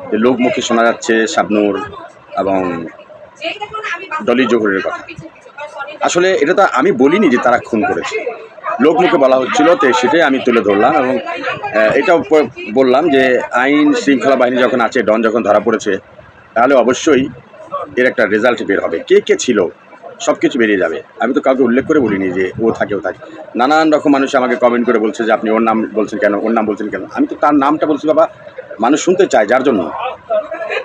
যে লোকমুখে শোনা যাচ্ছে শাবনূর এবং ডলি জহুরের কথা। আসলে এটা তো আমি বলিনি যে তারা খুন করেছে, লোকমুখে বলা হচ্ছিল, তো সেটাই আমি তুলে ধরলাম এবং এটাও বললাম যে আইন শৃঙ্খলা বাহিনী যখন আছে, ডন যখন ধরা পড়েছে, তাহলে অবশ্যই এর একটা রেজাল্ট বের হবে, কে কে ছিল সব কিছু বেরিয়ে যাবে। আমি তো কাউকে উল্লেখ করে বলিনি যে ও থাকে ও থাকে। নানান রকম মানুষ আমাকে কমেন্ট করে বলছে যে আপনি ওর নাম বলছেন কেন, ওর নাম বলছেন কেন। আমি তো তার নামটা বলছি বাবা, মানুষ শুনতে চায়, যার জন্য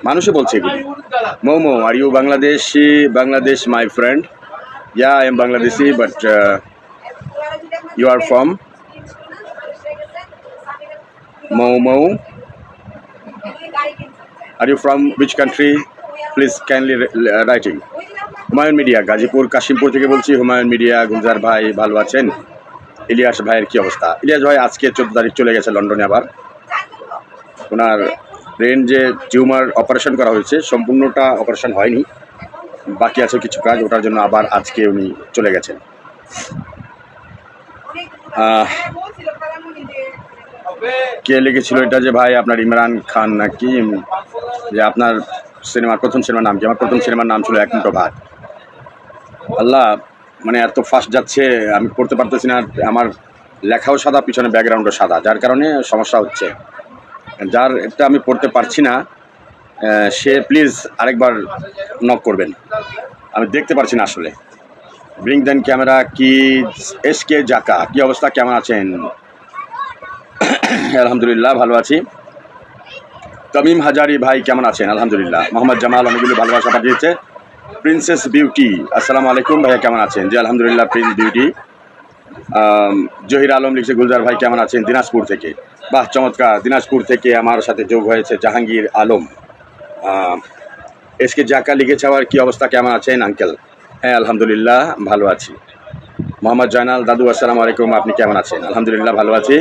মানুষে বলছে এগুলি। Momo, are you Bangladeshi? Bangladesh my friend, yeah I am Bangladeshi, but you are from Momo. Are you from which country? Please kindly writing. Humayun media, Gazipur Kashimpur থেকে বলছি। হুমায়ুন মিডিয়া, গুলজার ভাই ভালো আছেন? ইলিয়াস ভাইয়ের কি অবস্থা? ইলিয়াস ভাই আজকে 14 তারিখ চলে গেছে লন্ডনে। আবার ওনার ব্রেন যে টিউমার অপারেশন করা হয়েছে, সম্পূর্ণটা অপারেশন হয়নি, বাকি আছে কিছু কাজ, ওটার জন্য আবার আজকে উনি চলে গেছেন। কে লিখেছিল এটা যে ভাই আপনার ইমরান খান নাকি, যে আপনার সিনেমার প্রথম সিনেমার নাম কি? আমার প্রথম সিনেমার নাম ছিল এক মুঠো ভাত। আল্লাহ, মানে এত ফাস্ট যাচ্ছে আমি পড়তে পারতেছি না। আমার লেখাও সাদা, পিছনে ব্যাকগ্রাউন্ডও সাদা, যার কারণে সমস্যা হচ্ছে। যার এটা আমি পড়তে পারছি না সে প্লিজ আরেকবার নক করবেন, আমি দেখতে পারছি না আসলে। ব্রিং দেন ক্যামেরা কি এসকে জাকা, কি অবস্থা, কেমন আছেন? আলহামদুলিল্লাহ ভালো আছি। তামিম হাজারি ভাই কেমন আছেন? আলহামদুলিল্লাহ। মোহাম্মদ জামাল অনেকগুলো ভালোবাসা পাঠিয়েছে। প্রিন্সেস বিউটি, আসসালামু আলাইকুম ভাইয়া, কেমন আছেন? জি আলহামদুলিল্লাহ প্রিন্স বিউটি। জহির আলম লিখছে গুলজার ভাই কেমন আছেন? দিনাজপুর থেকে। বাহ চমৎকার, দিনাজপুর থেকে আমার সাথে যোগ হয়েছে জাহাঙ্গীর আলম। এসকে জাকা লিখেছে আবার কি অবস্থা, কেমন আছেন আঙ্কেল? হ্যাঁ আলহামদুলিল্লাহ ভালো আছি। মোহাম্মদ জয়নাল দাদু, আসসালামু আলাইকুম, আপনি কেমন আছেন? আলহামদুলিল্লাহ ভালো আছি।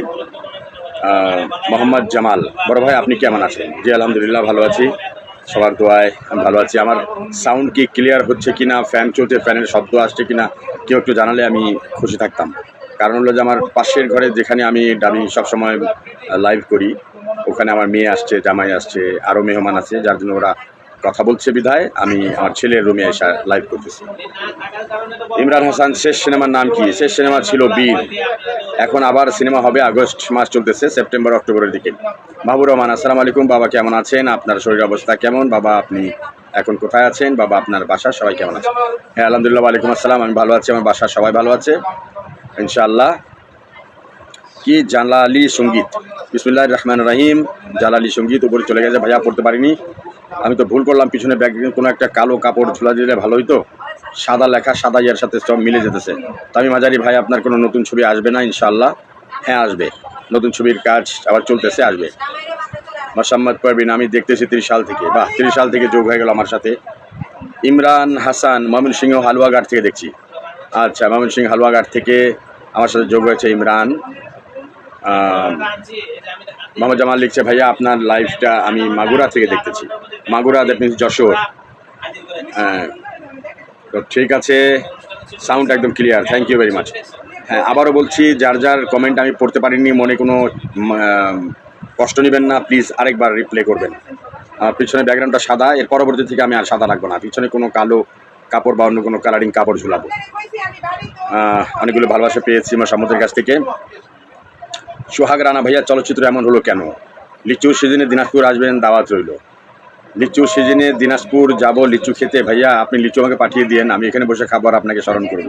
মোহাম্মদ জামাল বড় ভাই আপনি কেমন আছেন? জি আলহামদুলিল্লাহ ভালো আছি, সবার দোয়ায় আমি ভালো আছি। আমার সাউন্ড কি ক্লিয়ার হচ্ছে কিনা, ফ্যান চলছে, ফ্যানের শব্দ আসছে কিনা কেউ একটু জানালে আমি খুশি থাকতাম। কারণ হলো যে আমার পাশের ঘরে যেখানে আমি ডাবিং সবসময় লাইভ করি, ওখানে আমার মেয়ে আসছে, জামাই আসছে, আরও মেহমান আছে, যার জন্য ওরা কথা বলছে বিধায় আমি আমার ছেলের রুমে এসে লাইভ করতেছি। ইমরান হাসান, শেষ সিনেমার নাম কি? শেষ সিনেমা ছিল বীর, এখন আবার সিনেমা হবে, আগস্ট মাস চলতেছে, সেপ্টেম্বর অক্টোবরের দিকে। বাবুর রহমান, আসসালামু আলাইকুম বাবা, কেমন আছেন? আপনার শরীর অবস্থা কেমন বাবা? আপনি এখন কোথায় আছেন বাবা? আপনার বাসার সবাই কেমন আছে? হ্যাঁ আলহামদুলিল্লাহ, ওয়ালাইকুম আসসালাম, আমি ভালো আছি, আমার বাসার সবাই ভালো আছে ইনশাআল্লাহ। কি জালালি সঙ্গীত, বিসমিল্লাহির রহমানির রহিম। জালালি সঙ্গীত উপরে চলে গেছে ভাইয়া, পড়তে পারিনি, আমি তো ভুল করলাম। পিছনে ব্যাকগ্রাউন্ডে কোনো একটা কালো কাপড় ঝুলা দিলে ভালো হইতো, সাদা লেখা, সাদা ইয়ের সাথে সব মিলে যেতেছে। তামিম হাজারি ভাই আপনার কোনো নতুন ছবি আসবে না ইনশাআল্লাহ? হ্যাঁ আসবে, নতুন ছবির কাজ আবার চলতেছে, আসবে। মোসাম্মদ পারবিন, আমি দেখতেছি 30 সাল থেকে। বাহ, 30 সাল থেকে যোগ হয়ে গেল আমার সাথে। ইমরান হাসান, ময়মনসিংহ হালুয়াঘাট থেকে দেখছি। আচ্ছা, ময়মনসিংহ হালুয়াঘাট থেকে আমার সাথে যোগ হয়েছে ইমরান। মোহাম্মদ জামাল লিখছে ভাইয়া আপনার লাইভটা আমি মাগুরা থেকে দেখতেছি। Magura that means Jessore. হ্যাঁ তো ঠিক আছে, সাউন্ড একদম clear, thank you very much. হ্যাঁ আবারও বলছি, যার যার কমেন্ট আমি পড়তে পারিনি মনে কোনো কষ্ট নেবেন না, প্লিজ আরেকবার রিপ্লে করবেন। আমার পিছনে ব্যাকগ্রাউন্ডটা সাদা, এর পরবর্তী থেকে আমি আর সাদা রাখবো না, পিছনে কোনো কালো কাপড় বা অন্য কোনো কালারিং কাপড় ঝুলাবো। অনেকগুলো ভালোবাসা পেয়েছি আমার সম্মতের কাছ থেকে। সোহাগ রানা ভাইয়া, চলচ্চিত্র এমন হলো কেন? লিচু সিজনে দিনাজপুর আসবেন, দাওয়াত রইল। লিচু সিজনে দিনাজপুর যাব লিচু খেতে, ভাইয়া আপনি লিচু আমাকে পাঠিয়ে দিয়েন, আমি এখানে বসে খাবার আপনাকে স্মরণ করব।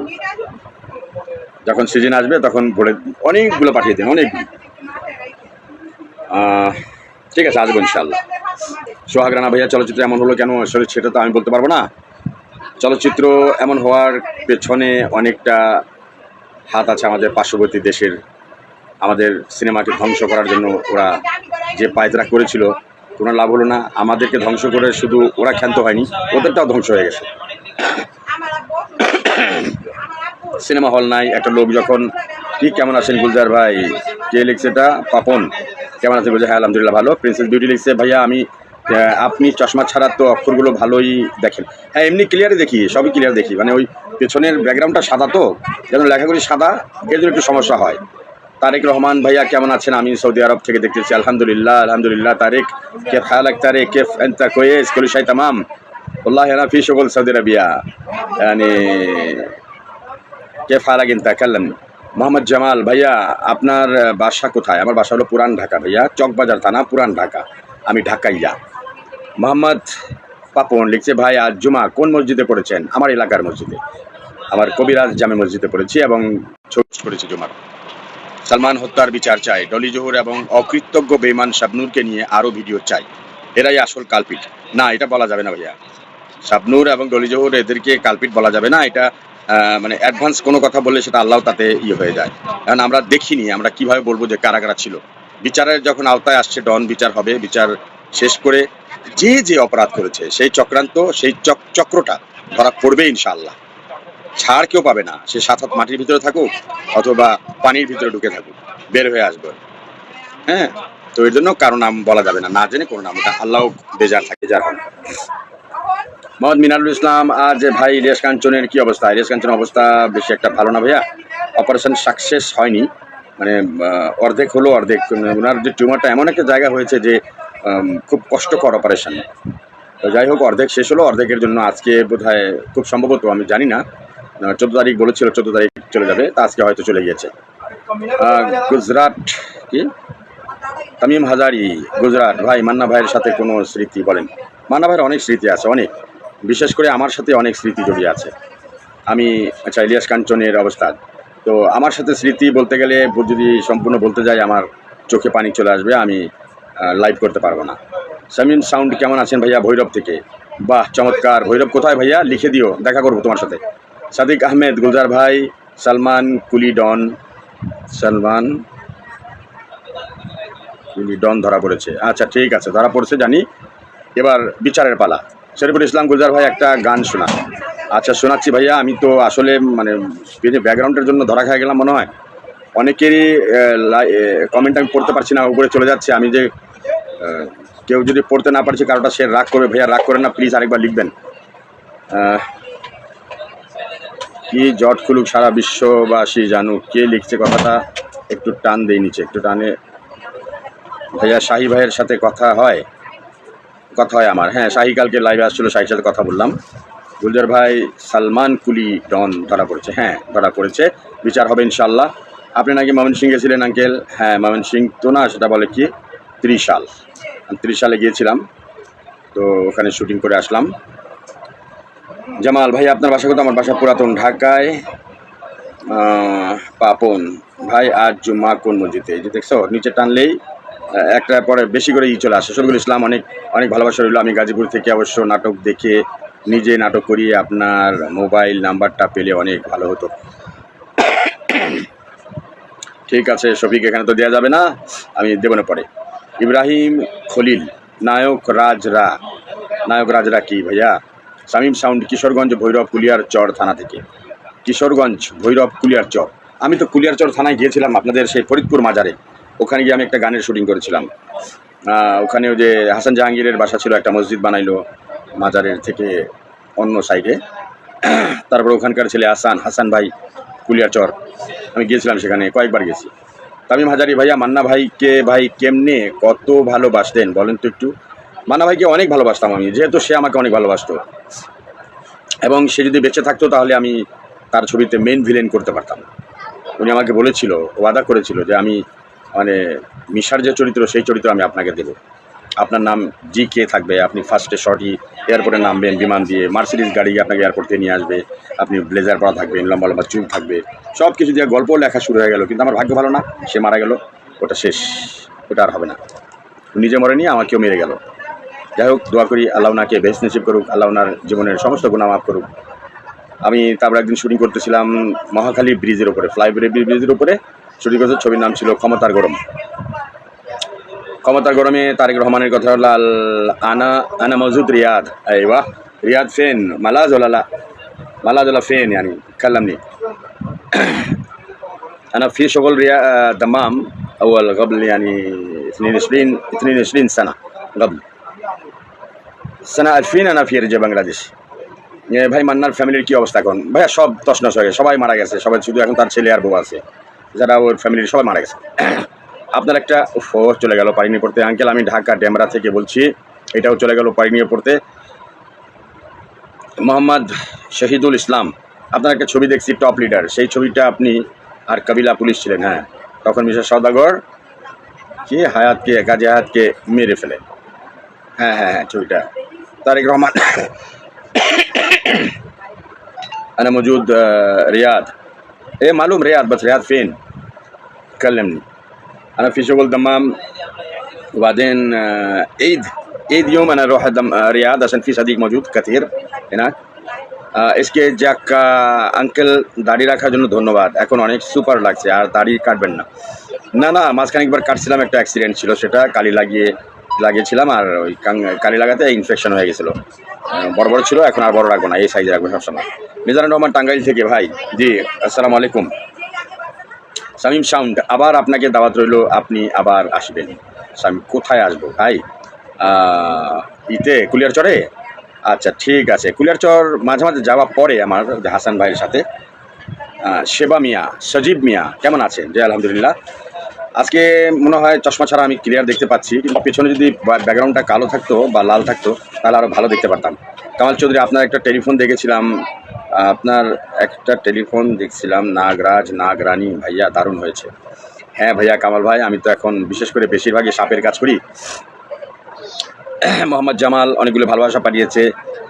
যখন সিজন আসবে তখন ভরে অনেকগুলো পাঠিয়ে দেন, অনেকগুলো। ঠিক আছে, আসবো ইনশাআল্লাহ। সোহাগ রানা ভাইয়া, চলচ্চিত্র এমন হলো কেন? আসলে সেটা তো আমি বলতে পারবো না। চলচ্চিত্র এমন হওয়ার পেছনে অনেকটা হাত আছে আমাদের পার্শ্ববর্তী দেশের। আমাদের সিনেমাকে ধ্বংস করার জন্য ওরা যে পায়তারা করেছিল, কোনো লাভ হলো না। আমাদেরকে ধ্বংস করে শুধু ওরা ক্ষান্ত হয়নি, ওদেরটাও ধ্বংস হয়ে গেছে। সিনেমা হল নাই, একটা লোক যখন কি কেমন আছেন গুলজার ভাই? কে লিখছে এটা? পাপন, কেমন আছেন গুলজার? হ্যাঁ আলহামদুলিল্লাহ ভালো। প্রিন্সেস বিউটি লিখছে ভাইয়া আমি আপনি চশমা ছাড়া তো অক্ষরগুলো ভালোই দেখেন। হ্যাঁ এমনি ক্লিয়ারই দেখি, সবই ক্লিয়ার দেখি, মানে ওই পেছনের ব্যাকগ্রাউন্ডটা সাদা তো, যেন লেখাগুলি সাদা, এর জন্য একটু সমস্যা হয়। তারেক রহমান ভাইয়া কেমন আছেন? আমি সৌদি আরব থেকে দেখতেছি। আলহামদুলিল্লাহ আলহামদুলিল্লাহ। তারেক كيف حالك তারেক كيف انت كويس كل شيء تمام والله انا في شغل سعودي عربية يعني كيف حالك انت كلمني মোহাম্মদ জামাল ভাইয়া আপনার বাসা কোথায়? আমার বাসা হলো পুরান ঢাকা ভাইয়া, চকবাজার থানা, পুরান ঢাকা। আমি ঢাকাইয়া। মোহাম্মদ পাপন লিখছে, ভাই আজ জুমা কোন মসজিদে পড়েছেন? আমার এলাকার মসজিদে, আমার কবিরাজ জামে মসজিদে পড়েছি এবং ছোট করেছি জুমার। সালমান হত্যার বিচার চাই, ডলি জহুর এবং অকৃতজ্ঞ বেঈমান শাবনূরকে নিয়ে আরও ভিডিও চাই, এরাই আসল কালপিট। না, এটা বলা যাবে না ভাইয়া, শাবনূর এবং ডলি জহুর এদেরকে কালপিট বলা যাবে না। এটা মানে অ্যাডভান্স কোনো কথা বললে সেটা আল্লাহ তাতে হয়ে যায়। কারণ আমরা দেখিনি, আমরা কিভাবে বলবো যে কারা কারা ছিল। বিচারের যখন আওতায় আসছে ডন, বিচার হবে, বিচার শেষ করে যে যে অপরাধ করেছে সেই চক্রান্ত, সেই চক্রটা ধরা পড়বে ইনশাআল্লাহ। ছাড় কেউ পাবে না, সে 7 হাত মাটির ভিতরে থাকুক অথবা পানির ভিতরে ঢুকে থাকুক, বের হয়ে আসবে। হ্যাঁ, তো এর জন্য কারো নাম বলা যাবে না, না জেনে কোনো নাম, এটা আল্লাহ বেজার থাকে, যার হন। মোহাম্মদ মিনারুল ইসলাম, আজ ভাই ইলিয়াস কাঞ্চনের কি অবস্থা? ইলিয়াস কাঞ্চনের অবস্থা বেশি একটা ভালো না ভাইয়া, অপারেশন সাকসেস হয়নি, মানে অর্ধেক হলো অর্ধেক। ওনার যে টিউমারটা এমন একটা জায়গা হয়েছে যে খুব কষ্টকর অপারেশন। তো যাই হোক, অর্ধেক শেষ হলো, অর্ধেকের জন্য আজকে বোধহয় খুব সম্ভবত, আমি জানি না, 14 তারিখ বলেছিল, 14 তারিখ চলে যাবে, তা আজকে হয়তো চলে গিয়েছে। গুজরাট কি তামিম হাজারি, গুজরাট ভাই মান্না ভাইয়ের সাথে কোনো স্মৃতি বলেন? মান্না ভাইয়ের অনেক স্মৃতি আছে, অনেক, বিশেষ করে আমার সাথে অনেক স্মৃতি জড়িয়ে আছে। আমি আচ্ছা, ইলিয়াস কাঞ্চনের অবস্থা, তো আমার সাথে স্মৃতি বলতে গেলে যদি সম্পূর্ণ বলতে যাই আমার চোখে পানি চলে আসবে, আমি লাইভ করতে পারবো না। শামিম সাউন্ড কেমন আছেন ভাইয়া? ভৈরব থেকে। বাহ, চমৎকার। ভৈরব কোথায় ভাইয়া? লিখে দিও, দেখা করবো তোমার সাথে। সাদিক আহমেদ, গুলজার ভাই, সালমান কুলি ডন, সালমান কুলি ডন ধরা পড়েছে। আচ্ছা ঠিক আছে, ধরা পড়েছে জানি, এবার বিচারের পালা। শরীফুল ইসলাম, গুলজার ভাই একটা গান শোনা। আচ্ছা শোনাচ্ছি ভাইয়া। আমি তো আসলে মানে ব্যাকগ্রাউন্ডের জন্য ধরা খেয়ে গেলাম মনে হয়। অনেকেরই কমেন্ট আমি পড়তে পারছি না, উপরে চলে যাচ্ছে। আমি যে কেউ যদি পড়তে না পারছি কারোটা, সে রাগ করবে। ভাইয়া রাগ করেন না প্লিজ, আরেকবার লিখবেন। কি জট খুলুক সারা বিশ্ববাসী জানুক, কে লিখছে কথাটা? একটু টান দেই নিচে, একটু টানে। ভাইয়া শাহী ভাইয়ের সাথে কথা হয় আমার। হ্যাঁ, শাহী কালকে লাইভে আসছিল, শাহীর সাথে কথা বললাম। গুলজার ভাই, সালমান কুলি ডন ধরা পড়েছে। হ্যাঁ, ধরা পড়েছে, বিচার হবে ইনশাল্লাহ। আপনি নাকি ময়মনসিংহে গেছিলেন আঙ্কেল? হ্যাঁ, ময়মনসিংহ তো না, সেটা বলে কি 30 সাল। আমি 30 সালে গিয়েছিলাম, তো ওখানে শুটিং করে আসলাম। জামাল ভাই, আপনার বাসা কোথায়? আমার বাসা পুরাতন ঢাকায়। পাপন ভাই, আজ জুম্মা কোন মসজিদে? এই যে দেখছো, নিচে টানলেই একটা পরে বেশি করে চলে আসে। শরীফুল ইসলাম, অনেক অনেক ভালোবাসা রইল। আমি গাজীপুর থেকে অবশ্য নাটক দেখে নিজে নাটক করি, আপনার মোবাইল নাম্বারটা পেলে অনেক ভালো হতো। ঠিক আছে শফিক, এখানে তো দেওয়া যাবে না, আমি দেবো না পরে। ইব্রাহিম খলিল, নায়ক রাজরা কি ভাইয়া? শামীম সাউন্ড, কিশোরগঞ্জ ভৈরব কুলিয়ার চর থানা থেকে। কিশোরগঞ্জ ভৈরব কুলিয়ার চর, আমি তো কুলিয়ার চর থানায় গিয়েছিলাম আপনাদের সেই ফরিদপুর মাজারে। ওখানে গিয়ে আমি একটা গানের শুটিং করেছিলাম। ওখানে ওই যে হাসান জাহাঙ্গীরের বাসা ছিল, একটা মসজিদ বানাইলো মাজারের থেকে অন্য সাইডে। তারপর ওখানকার ছেলে হাসান ভাই কুলিয়ার চর, আমি গিয়েছিলাম সেখানে, কয়েকবার গেছি। তামিম হাজারি ভাইয়া, মান্না ভাইকে ভাই কেমনে কত ভালোবাসতেন বলেন তো একটু? মান্না ভাইকে অনেক ভালোবাসতাম আমি, যেহেতু সে আমাকে অনেক ভালোবাসতো, এবং সে যদি বেঁচে থাকতো তাহলে আমি তার ছবিতে মেন ভিলেন করতে পারতাম। উনি আমাকে বলেছিল, ওয়াদা করেছিল যে আমি মানে মিশার যে চরিত্র, সেই চরিত্র আমি আপনাকে দেবো। আপনার নাম কে থাকবে, আপনি ফার্স্টে শর্টই এয়ারপোর্টে নামবেন বিমান দিয়ে, মার্সিডিজ গাড়ি আপনাকে এয়ারপোর্ট থেকে নিয়ে আসবে, আপনি ব্লেজার পরা থাকবেন, লম্বা লম্বা চুল থাকবে, সব কিছু দিয়ে গল্প লেখা শুরু হয়ে গেল। কিন্তু আমার ভাগ্য ভালো না, সে মারা গেল, ওটা শেষ, ওটা আর হবে না। নিজে মরে নিয়ে আমাকেও মেরে গেল। যাই হোক, দোয়া করি আল্লাহ ওনাকে বেহেশত নসিব করুক, আল্লাহ ওনার জীবনের সমস্ত গুনাহ মাফ করুক। আমি তারপর একদিন শুটিং করতেছিলাম মহাখালী ব্রিজের উপরে, ফ্লাইওভার ব্রিজের উপরে শুটিং করতে। ছবির নাম ছিল ক্ষমতার গরম। ক্ষমতার গরমে তারেক রহমানের কথা হল আনা মজুদ রিয়াদ। ايوه رياض فين ملاذ ولا فين يعني كلمني انا في شغل دمام اول قبل يعني 22 سنه قبل سنه 2000 انا في رجع বাংলাদেশ। ভাই মান্নার ফ্যামিলির কি অবস্থা এখন? ভাইয়া সব তছনছ হয়ে গেছে, সবাই মারা গেছে, সবাই শুধু এখন তার ছেলে আর বউ আছে। যারা ওর ফ্যামিলির সবাই মারা গেছে। আপনার একটা চলে গেল পানি নিয়ে পড়তে। আঙ্কেল আমি ঢাকা ডেমরা থেকে বলছি, এটাও চলে গেল পানি নিয়ে পড়তে। মোহাম্মদ শহীদুল ইসলাম, আপনার একটা ছবি দেখছি টপ লিডার, সেই ছবিটা আপনি আর কাবিলা পুলিশ ছিলেন। হ্যাঁ, তখন মিস্টার সওদাগর কি হায়াতকে কাজী হায়াতকে মেরে ফেলে। হ্যাঁ হ্যাঁ হ্যাঁ ছবিটা। তারেক রহমান أنا موجود رياض. إيه معلوم رياض بس رياض فين؟ كلمني. أنا في شغل دمام وبعدين عيد يوم أنا أروح رياض عشان في صديق موجود كثير هناك. इसके যাক আঙ্কেল দাড়ি রাখার জন্য ধন্যবাদ, এখন অনেক সুপার লাগছে। আর দাড়ি কাটবেন না? না না, মাঝখানে একবার কাটছিলাম, একটা অ্যাক্সিডেন্ট ছিল, সেটা কালি লাগিয়েছিলাম, আর ওই কালি লাগাতে ইনফেকশন হয়ে গেছিলো, বড় বড় ছিল, এখন আর বড় রাখবো না, এই সাইজে রাখবো সবসময়। মিজানুর রহমান টাঙ্গাইল থেকে ভাই, জি আসসালামু আলাইকুম। শামীম সাউন্ড, আবার আপনাকে দাওয়াত রইল, আপনি আবার আসবেন। শামীম কোথায় আসবো ভাই? কুলিয়ারচরে? আচ্ছা ঠিক আছে, কুলিয়ারচর মাঝে মাঝে যাওয়া পরে আমার হাসান ভাইয়ের সাথে। সেবা মিয়া, সজীব মিয়া কেমন আছেন? জি আলহামদুলিল্লাহ। আজকে মনে হয় চশমা ছাড়া আমি ক্লিয়ার দেখতে পাচ্ছি, কিন্তু পেছনে যদি ব্যাকগ্রাউন্ডটা কালো থাকতো বা লাল থাকতো তাহলে আরও ভালো দেখতে পারতাম। কামাল চৌধুরী, আপনার একটা টেলিফোন দেখেছিলাম, নাগরাজ নাগরানি ভাইয়া, দারুণ হয়েছে। হ্যাঁ ভাইয়া কামাল ভাই, আমি তো এখন বিশেষ করে বেশিরভাগই সাপের কাজ করি। মোহাম্মদ জামাল অনেকগুলো ভালোবাসা পাঠিয়েছে।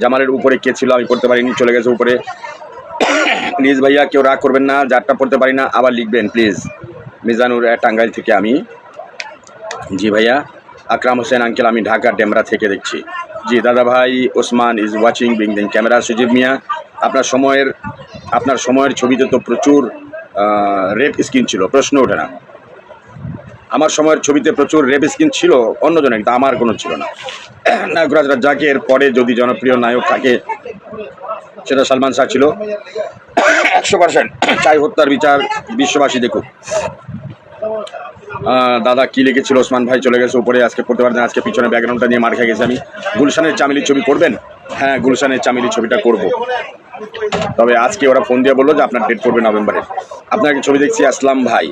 জামালের উপরে কে ছিল আমি পড়তে পারিনি, চলে গেছে উপরে। প্লিজ ভাইয়া কেউ রাগ করবেন না, যারটা পড়তে পারি না আবার লিখবেন প্লিজ। মিজানুর টাঙ্গাইল থেকে আমি। জি ভাইয়া। আকরাম হোসেন আঙ্কেল, আমি ঢাকা ডেমরা থেকে দেখছি। জি দাদা ভাই। ওসমান ইজ ওয়াচিং বিং দিন ক্যামেরা। সুজিব মিয়া, আপনার সময়ের ছবিতে তো প্রচুর রেপ স্কিন ছিল, প্রশ্ন ওঠে না। আমার সময়ের ছবিতে প্রচুর রেপ স্কিন ছিল অন্যজনের, কিন্তু আমার কোনো ছিল না। নায়করাজ রাজ্জাকের পরে যদি জনপ্রিয় নায়ক থাকে সেটা সালমান শাহ ছিল 100%। চাই হত্যার বিচার বিশ্ববাসী দেখুক। দাদা কি লিখেছিল? ওসমান ভাই চলে গেছে উপরে, আজকে পড়তে পারতেন। আজকে পিছনে ব্যাকগ্রাউন্ডটা নিয়ে মার খেয়ে গেছে আমি। গুলশানের চামেলির ছবি করবেন? হ্যাঁ গুলশানের চামেলির ছবিটা করব, তবে আজকে ওরা ফোন দিয়ে বললো যে আপনার ডেট পড়বে নভেম্বরে। আপনার একটা ছবি দেখছি আসলাম ভাই,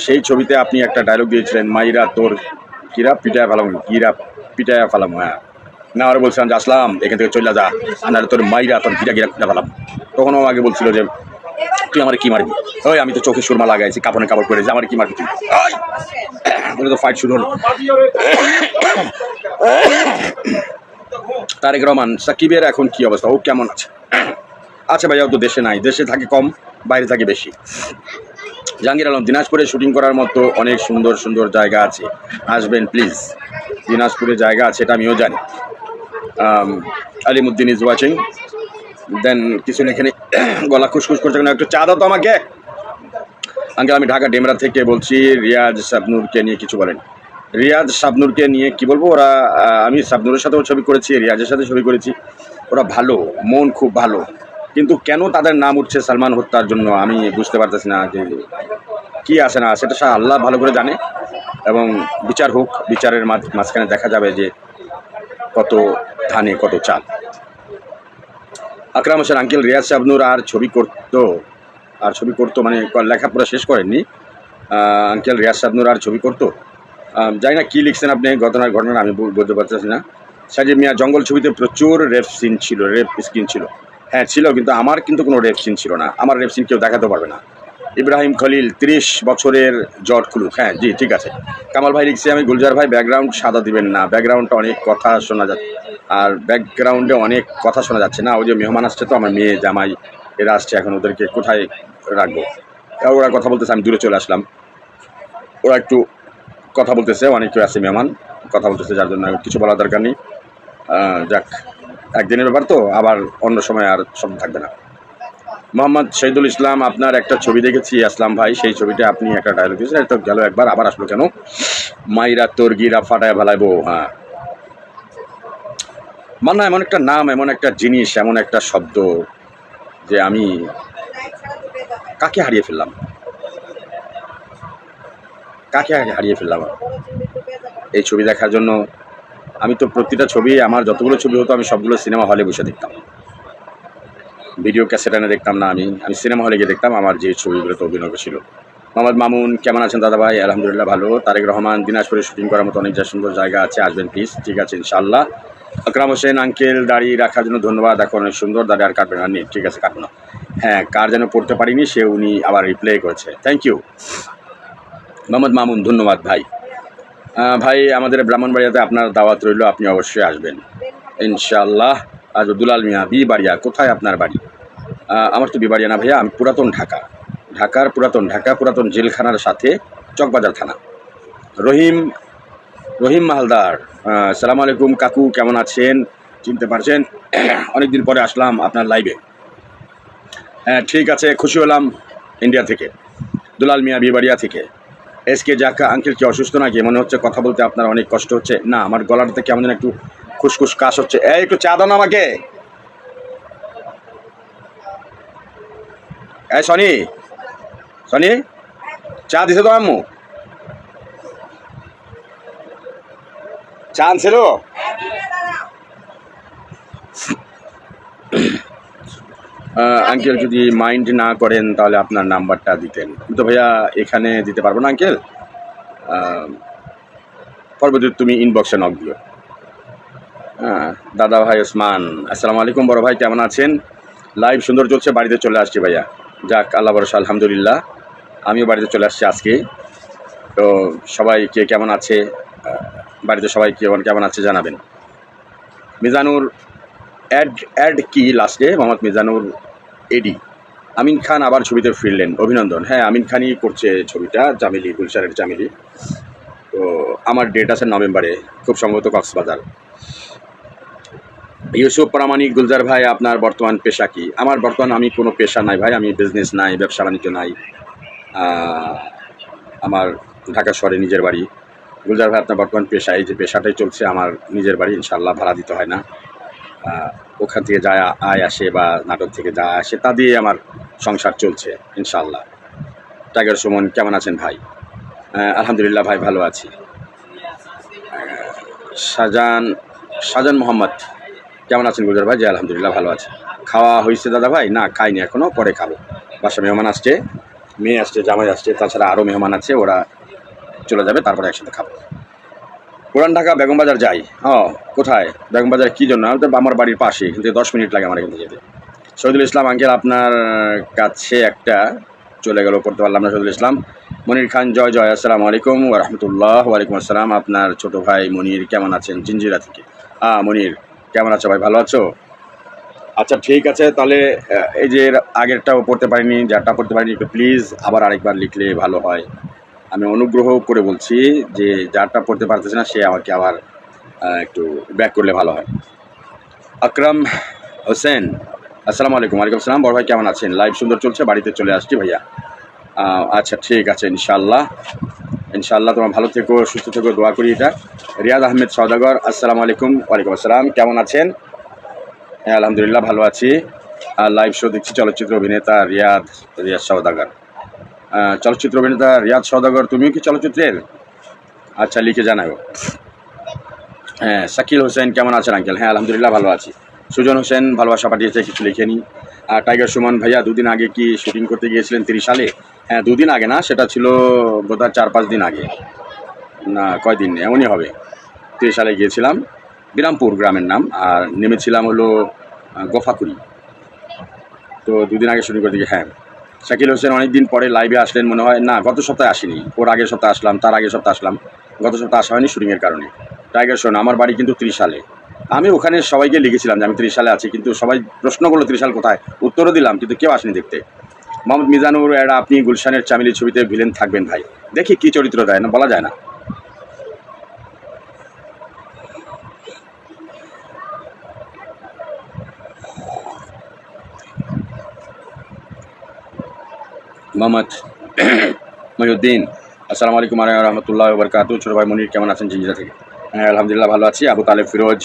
সেই ছবিতে আপনি একটা ডায়লগ দিয়েছিলেন, মাইরা তোর কিরা পিটায় ফালাম, কিরা পিটায় ফালাম। হ্যাঁ না, ওরা বলছিলাম যে আসলাম এখান থেকে চলে যা, আর তোর মাইরা তোর গিরা পিটা ফালাম। তখন ও আগে বলছিল যে তুই আমার কি মারবি? ওই আমি তো চোখে সুরমা লাগাইছি, কাপড়ে কাপড় পরে, যে আমার কি মারবি তুই? বলে তো ফাইট শুরু হলো। তারেক রহমান, সাকিবের এখন কি অবস্থা, ও কেমন আছে? আচ্ছা ভাইয়া, ও তো দেশে নাই, দেশে থাকে কম, বাইরে থাকে বেশি। জাহাঙ্গীর আলম, দিনাজপুরে শুটিং করার মতো অনেক সুন্দর সুন্দর জায়গা আছে, আসবেন প্লিজ। দিনাজপুরে জায়গা আছে এটা আমিও জানি। Alimuddin is watching. দেন কিছু এখানে গলা খুশখুশ করছে, একটু চা দাও তো আমাকে। আঙ্কেল আমি ঢাকা ডেমরা থেকে বলছি, রিয়াজ শাবনুরকে নিয়ে কিছু বলেন। রিয়াজ শাবনুরকে নিয়ে কি বলবো, ওরা আমি শাবনুরের সাথেও ছবি করেছি, রিয়াজের সাথে ছবি করেছি, ওরা ভালো, মন খুব ভালো, কিন্তু কেন তাদের নাম উঠছে সালমান হত্যার জন্য আমি বুঝতে পারতেছি না, যে কি আসে না সেটা আল্লাহ ভালো করে জানে, এবং বিচার হোক, বিচারের মাঝখানে দেখা যাবে যে কত ধানে কত চাল। আকরাম হোসেন আঙ্কেল, রিয়াজ শাবনুর আর ছবি করতো মানে লেখাপড়া শেষ করেননি আঙ্কেল, রিয়াজ শাবনুর আর ছবি করতো, জানি না কী লিখছেন আপনি, ঘটনা আমি বলতে পারতেছি না। সাজিব মিয়া, জঙ্গল ছবিতে প্রচুর রেপ স্কিন ছিল। হ্যাঁ ছিল, কিন্তু আমার কিন্তু কোনো রেপ সিন ছিল না, আমার রেপ সিন কেউ দেখাতে পারবে না। ইব্রাহিম খলিল, 30 বছরের জট খুলুক। হ্যাঁ জি ঠিক আছে। কামাল ভাই লিখছি আমি, গুলজার ভাই ব্যাকগ্রাউন্ড সাদা দিবেন না, ব্যাকগ্রাউন্ডে অনেক কথা শোনা যাচ্ছে না। ওই যে মেহমান আসছে তো, আমার মেয়ে জামাই এরা আসছে, এখন ওদেরকে কোথায় রাখবো? ওরা কথা বলতেছে, আমি দূরে চলে আসলাম, ওরা একটু কথা বলতেছে, অনেক কেউ আছে মেহমান কথা বলতেছে, যার জন্য কিছু বলার দরকার নেই। যাক, একদিনের ব্যাপার তো, আবার অন্য সময় আর সব থাকবে না। মোহাম্মদ শহীদুল ইসলাম, আপনার একটা ছবি দেখেছি আসলাম ভাই, সেই ছবিটা আপনি একটা ডায়লগ দিয়েছেন, তো গেল একবার, আবার আসলো কেন? মাইরা তোর গিরা ফাটায় ভালাইবো। হ্যাঁ, মান্না এমন একটা নাম, এমন একটা জিনিস, এমন একটা শব্দ, যে আমি কাকে হারিয়ে ফেললাম এই ছবি দেখার জন্য। আমি তো প্রতিটা ছবি, আমার যতগুলো ছবি হতো আমি সবগুলো সিনেমা হলে বসে দেখতাম, ভিডিও ক্যাসেট এনে দেখতাম না, আমি সিনেমা হলে গিয়ে দেখতাম আমার যে ছবিগুলোতে অভিনয় ছিল। মোহাম্মদ মামুন কেমন আছেন দাদা ভাই? আলহামদুলিল্লাহ ভালো। তারেক রহমান দিনাজপুরে শুটিং করার মতো অনেক সুন্দর জায়গা আছে, আসবেন প্লিজ। ঠিক আছে ইনশাআল্লাহ। আকরাম হোসেন আঙ্কেল দাড়ি রাখার জন্য ধন্যবাদ, এখন অনেক সুন্দর দাড়ি, আর কাটবেন না? নেই, ঠিক আছে কাটবো না। হ্যাঁ, কার যেন পড়তে পারিনি সে উনি আবার রিপ্লাই করেছে, থ্যাংক ইউ মোহাম্মদ মামুন, ধন্যবাদ ভাই। ভাই আমাদের ব্রাহ্মণবাড়িয়াতে আপনার দাওয়াত রইল, আপনি অবশ্যই আসবেন ইনশাআল্লাহ। আজ দুলাল মিয়া বিবাড়িয়া, কোথায় আপনার বাড়ি? আমার তো বিবাড়িয়া না ভাইয়া, আমি পুরাতন ঢাকার পুরাতন জেলখানার সাথে চকবাজার থানা। রহিম রহিম মাহালদার, সালাম আলাইকুম কাকু, কেমন আছেন? চিনতে পারছেন? অনেকদিন পরে আসলাম আপনার লাইভে। হ্যাঁ ঠিক আছে, খুশি হলাম। ইন্ডিয়া থেকে, দুলাল মিয়া বিবাড়িয়া থেকে। এসকে জাকা আঙ্কেল কি অসুস্থ নাকি? মনে হচ্ছে কথা বলতে আপনার অনেক কষ্ট হচ্ছে। না, আমার গলাটাতে কেমন যেন একটু খুসখুস কাশ হচ্ছে। এই একটু চা দাও না আমাকে। এই সনি, চা দিছে তো আম্মু? চা আনছিল? আঙ্কেল যদি মাইন্ড না করেন তাহলে আপনার নাম্বারটা দিতেন। তো ভাইয়া এখানে দিতে পারবো না আঙ্কেল, পরবর্তী তুমি ইনবক্সে নক দিও। হ্যাঁ দাদা ভাই ওসমান, আসসালামু আলাইকুম বড় ভাই, কেমন আছেন? লাইভ সুন্দর চলছে, বাড়িতে চলে আসছি ভাইয়া। যাক আল্লাহ ভরসা, আলহামদুলিল্লাহ আমিও বাড়িতে চলে আসছি আজকে। তো সবাই কে কেমন আছে, বাড়িতে সবাই কেমন আছে জানাবেন। মিজানুর অ্যাড কি লাস্টে? মোহাম্মদ মিজানুর এডি। আমিন খান আবার ছবিতে ফিরলেন, অভিনন্দন। হ্যাঁ আমিন খানই করছে ছবিটা, চামেলি, গুলশানের চামেলি। তো আমার ডেট আছে নভেম্বরে, খুব সম্ভবত কক্সবাজার। ইউসুফ প্রামাণিক, গুলজার ভাই আপনার বর্তমান পেশা কি? আমার বর্তমান আমি কোনো পেশা নাই ভাই, আমি বিজনেস নাই, ব্যবসা বাণিজ্য নাই। আমার ঢাকা শহরে নিজের বাড়ি। গুলজার ভাই আপনার বর্তমান পেশা? এই যে পেশাটাই চলছে আমার নিজের বাড়ি, ইনশাআল্লাহ ভাড়া দিতে হয় না। ওখান থেকে যা আয় আসে বা নাটক থেকে যা আসে তা দিয়ে আমার সংসার চলছে ইনশাআল্লাহ। টাইগার সুমন কেমন আছেন ভাই? আলহামদুলিল্লাহ ভাই ভালো আছি। শাহজান মোহাম্মদ কেমন আছেন গুলজার ভাই? জি আলহামদুলিল্লাহ ভালো আছে। খাওয়া হয়েছে দাদা ভাই? না খাইনি এখনও, পরে খাবো। বাসা মেহমান আসছে, মেয়ে আসছে, জামাই আসছে, তাছাড়া আরও মেহমান আছে, ওরা চলে যাবে, তারপরে একসাথে খাবো। পুরান ঢাকা বেগমবাজার যাই? কোথায় বেগমবাজার কী জন্য? আমি তো আমার বাড়ির পাশে, কিন্তু 10 মিনিট লাগে আমার এখান থেকে যেতে। শহীদুল ইসলাম আঙ্কেল আপনার কাছে একটা চলে গেল, পড়তে পারলাম না। শহীদুল ইসলাম। মনির খান জয় জয়, আসসালামু আলাইকুম ওয়া রাহমাতুল্লাহ। ওয়ালাইকুম আসসালাম। আপনার ছোট ভাই মনির কেমন আছেন? জিঞ্জিরা থেকে। মনির কেমন আছো ভাই, ভালো আছো? আচ্ছা ঠিক আছে, তাহলে এই যে আগেরটাও পড়তে পারিনি, যারটা পড়তে পারিনি একটু প্লিজ আবার আরেকবার লিখলে ভালো হয়। আমি অনুগ্রহ করে বলছি যে যারটা পড়তে পারতেছে না সে আমাকে আবার একটু ব্যাক করলে ভালো হয়। আকরাম হোসেন, আসসালামু আলাইকুম। ওয়ালাইকুম আসসালাম বড় ভাই, কেমন আছেন? লাইভ সুন্দর চলছে, বাড়িতে চলে আসছি ভাইয়া। আচ্ছা ঠিক আছে, ইনশাআল্লাহ তোমার ভালো থেকো, সুস্থ থেকো, দোয়া করি এটা। রিয়াদ আহমেদ সওদাগর, আসসালামু আলাইকুম। ওয়ালাইকুম আসসালাম, কেমন আছেন? হ্যাঁ আলহামদুলিল্লাহ ভালো আছি। লাইভ শো দেখছি, চলচ্চিত্র অভিনেতা রিয়াদ সওদাগর। চলচ্চিত্র অভিনেতা রিয়াদ সওদাগর, তুমিও কি চলচ্চিত্রের? আচ্ছা লিখে জানাও। হ্যাঁ শাকিল হোসেন কেমন আছেন আঙ্কেল? হ্যাঁ আলহামদুলিল্লাহ ভালো আছি। সুজন হোসেন ভালোবাসা পাঠিয়েছে, কিছু লিখে নিই। টাইগার সুমন ভাইয়া, দুদিন আগে কি শুটিং করতে গিয়েছিলেন 30 সালে? হ্যাঁ দুদিন আগে না, সেটা ছিল বোধহয় 4-5 দিন আগে, না কয়দিন এমনই হবে। 30 সালে গিয়েছিলাম, বিরামপুর গ্রামের নাম, আর নেমেছিলাম হলো গোফাকুড়ি। তো দুদিন আগে শুটিং করতে গিয়ে। হ্যাঁ শাকিল হোসেন অনেক দিন পরে লাইভে আসলেন মনে হয়। না গত সপ্তাহে আসিনি, ওর আগের সপ্তাহে আসলাম, তার আগের সপ্তাহে আসলাম, গত সপ্তাহে আসা হয়নি শুটিংয়ের কারণে। টাইগার শোন, আমার বাড়ি কিন্তু 30 সালে। আমি ওখানে সবাইকে লিখেছিলাম যে আমি 30 সালে আছি, কিন্তু সবাই প্রশ্ন করলো 30 সাল কোথায়, উত্তরও দিলাম, কিন্তু কেউ আসেনি দেখতে। মোহাম্মদ মিজানুর এরা, আপনি গুলশানের চামেলি ছবিতে ভিলেন থাকবেন ভাই? দেখি কী চরিত্র দেয়, না বলা যায় না। মোহাম্মদ মহিউদ্দিন, আসসালামু আলাইকুম রহমতুল্লাহ বরকাতু। ছোটো ভাই মনির কেমন আছেন? জিঞ্জিরা থেকে। হ্যাঁ আলহামদুলিল্লাহ ভালো আছি। আবু তালেব ফিরোজ,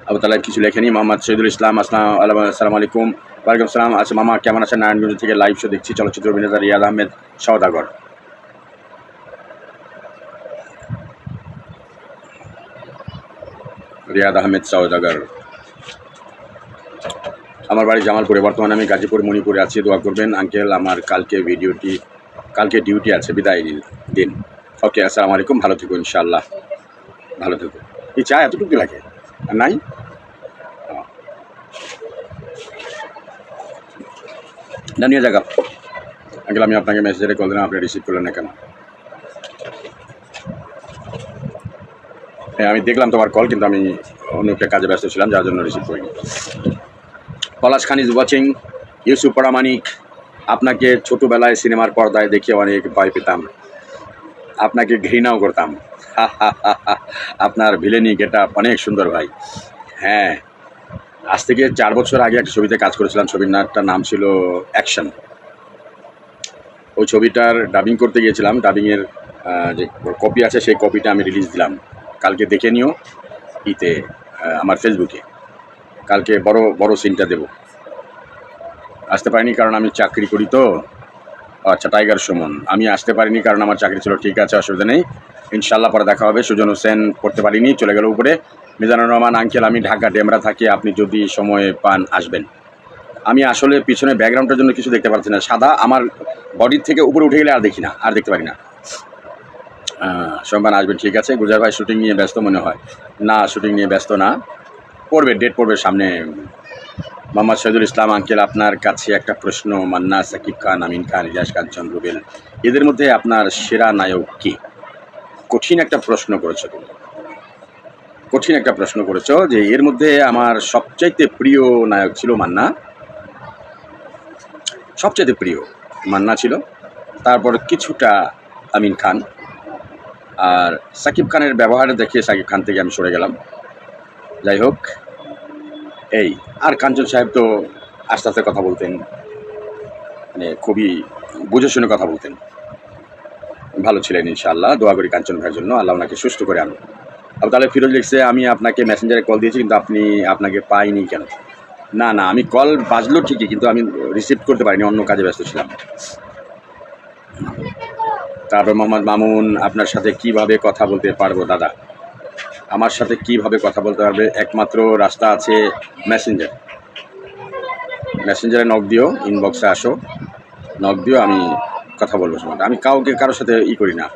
আবু তালেব কিছু লেখেনি। মোহাম্মদ শহীদুল ইসলাম, আসসালামু আলাইকুম। ওয়ালাইকুম আসসালাম। আচ্ছা মামা কেমন আছেন? নারায়ণগঞ্জ থেকে লাইভ শো দেখছি, চলচ্চিত্র অভিনেতা রিয়াদ আহমেদ সওদাগর। রিয়াদ আহমেদ সওদাগর, আমার বাড়ি জামালপুরে, বর্তমানে আমি গাজীপুর মণিপুরে আছি, দোয়া করবেন আঙ্কেল। আমার কালকে ভিডিওটি কালকে ডিউটি আছে, বিদায় দিন। ওকে, আসসালামু আলাইকুম, ভালো থেকো ইনশাআল্লাহ, ভালো থেকো। এই চা এতটুকু লাগে আর নাই? না নিয়ে জায়গা আঙ্কেল, আমি আপনাকে মেসেজে কল দিলাম, আপনি রিসিভ করলেন না কেন? হ্যাঁ, আমি দেখলাম তোমার কল, কিন্তু আমি অন্য একটা কাজে ব্যস্ত ছিলাম, যার জন্য রিসিভ করিনি। পলাশ খান ইজ ওয়াচিং। ইউসুফ পরামানিক, আপনাকে ছোটোবেলায় সিনেমার পর্দায় দেখে অনেক ভয় পেতাম, আপনাকে ঘৃণাও করতাম। আপনার ভিলেনি গেটা অনেক সুন্দর ভাই। হ্যাঁ, আজ থেকে 4 বছর আগে একটা ছবিতে কাজ করেছিলাম, ছবির নাম ছিল অ্যাকশন। ওই ছবিটার ডাবিং করতে গিয়েছিলাম, ডাবিংয়ের যে কপি আছে সেই কপিটা আমি রিলিজ দিলাম, কালকে দেখে নিও ইতে আমার ফেসবুকে। কালকে বড় বড় সিনটা দেব। আসতে পারিনি কারণ আমি চাকরি করি তো। আচ্ছা, টাইগার সুমন, আমি আসতে পারিনি কারণ আমার চাকরি ছিল। ঠিক আছে, অসুবিধা নেই, ইনশাল্লাহ পরে দেখা হবে। সুজন হোসেন পড়তে পারিনি, চলে গেল উপরে। মিজানুর রহমান আঙ্কেল, আমি ঢাকা ডেমরা থাকি, আপনি যদি সময় পান আসবেন। আমি আসলে পিছনে ব্যাকগ্রাউন্ডের জন্য কিছু দেখতে পাচ্ছি না, সাদা। আমার বডির থেকে উপরে উঠে গেলে আর দেখি না, আর দেখতে পারি না। সোমবার আসবেন, ঠিক আছে। গুজার ভাই শুটিং নিয়ে ব্যস্ত মনে হয়। না, শুটিং নিয়ে ব্যস্ত না, পড়বে, ডেট পড়বে সামনে। মোহাম্মদ শহীদুল ইসলাম আঙ্কেল, আপনার কাছে একটা প্রশ্ন। মান্না, সাকিব খান, আমিন খান, ইলিয়াস কাঞ্চন, রুবেল, এদের মধ্যে আপনার সেরা নায়ক কে? কঠিন একটা প্রশ্ন করেছো তুমি, কঠিন একটা প্রশ্ন করেছো। যে এর মধ্যে আমার সবচাইতে প্রিয় নায়ক ছিল মান্না, সবচাইতে প্রিয় মান্না ছিল। তারপর কিছুটা আমিন খান, আর সাকিব খানের ব্যবহার দেখে সাকিব খান থেকে আমি সরে গেলাম। যাই হোক, এই আর কাঞ্চন সাহেব তো আস্তে আস্তে কথা বলতেন, মানে খুবই বুঝে শুনে কথা বলতেন, ভালো ছিলেন। ইনশাআল্লাহ দোয়া করি কাঞ্চন ভাইয়ের জন্য, আল্লাহ ওনাকে সুস্থ করে আনুন। তাহলে ফিরোজ লিখছে, আমি আপনাকে মেসেঞ্জারে কল দিয়েছি কিন্তু আপনাকে পাইনি কেন? না না, আমি কল বাজলো ঠিকই, কিন্তু আমি রিসিভ করতে পারিনি, অন্য কাজে ব্যস্ত ছিলাম। তারপর মোহাম্মদ মামুন, আপনার সাথে কিভাবে কথা বলতে পারবো দাদা? আমার সাথে কিভাবে কথা বলতে পারবে? একমাত্র রাস্তা আছে মেসেঞ্জার। মেসেঞ্জারে নক দিও, ইনবক্সে আসো, নক দিও, আমি কথা বলবো সময়। আমি কারোর সাথে করি না,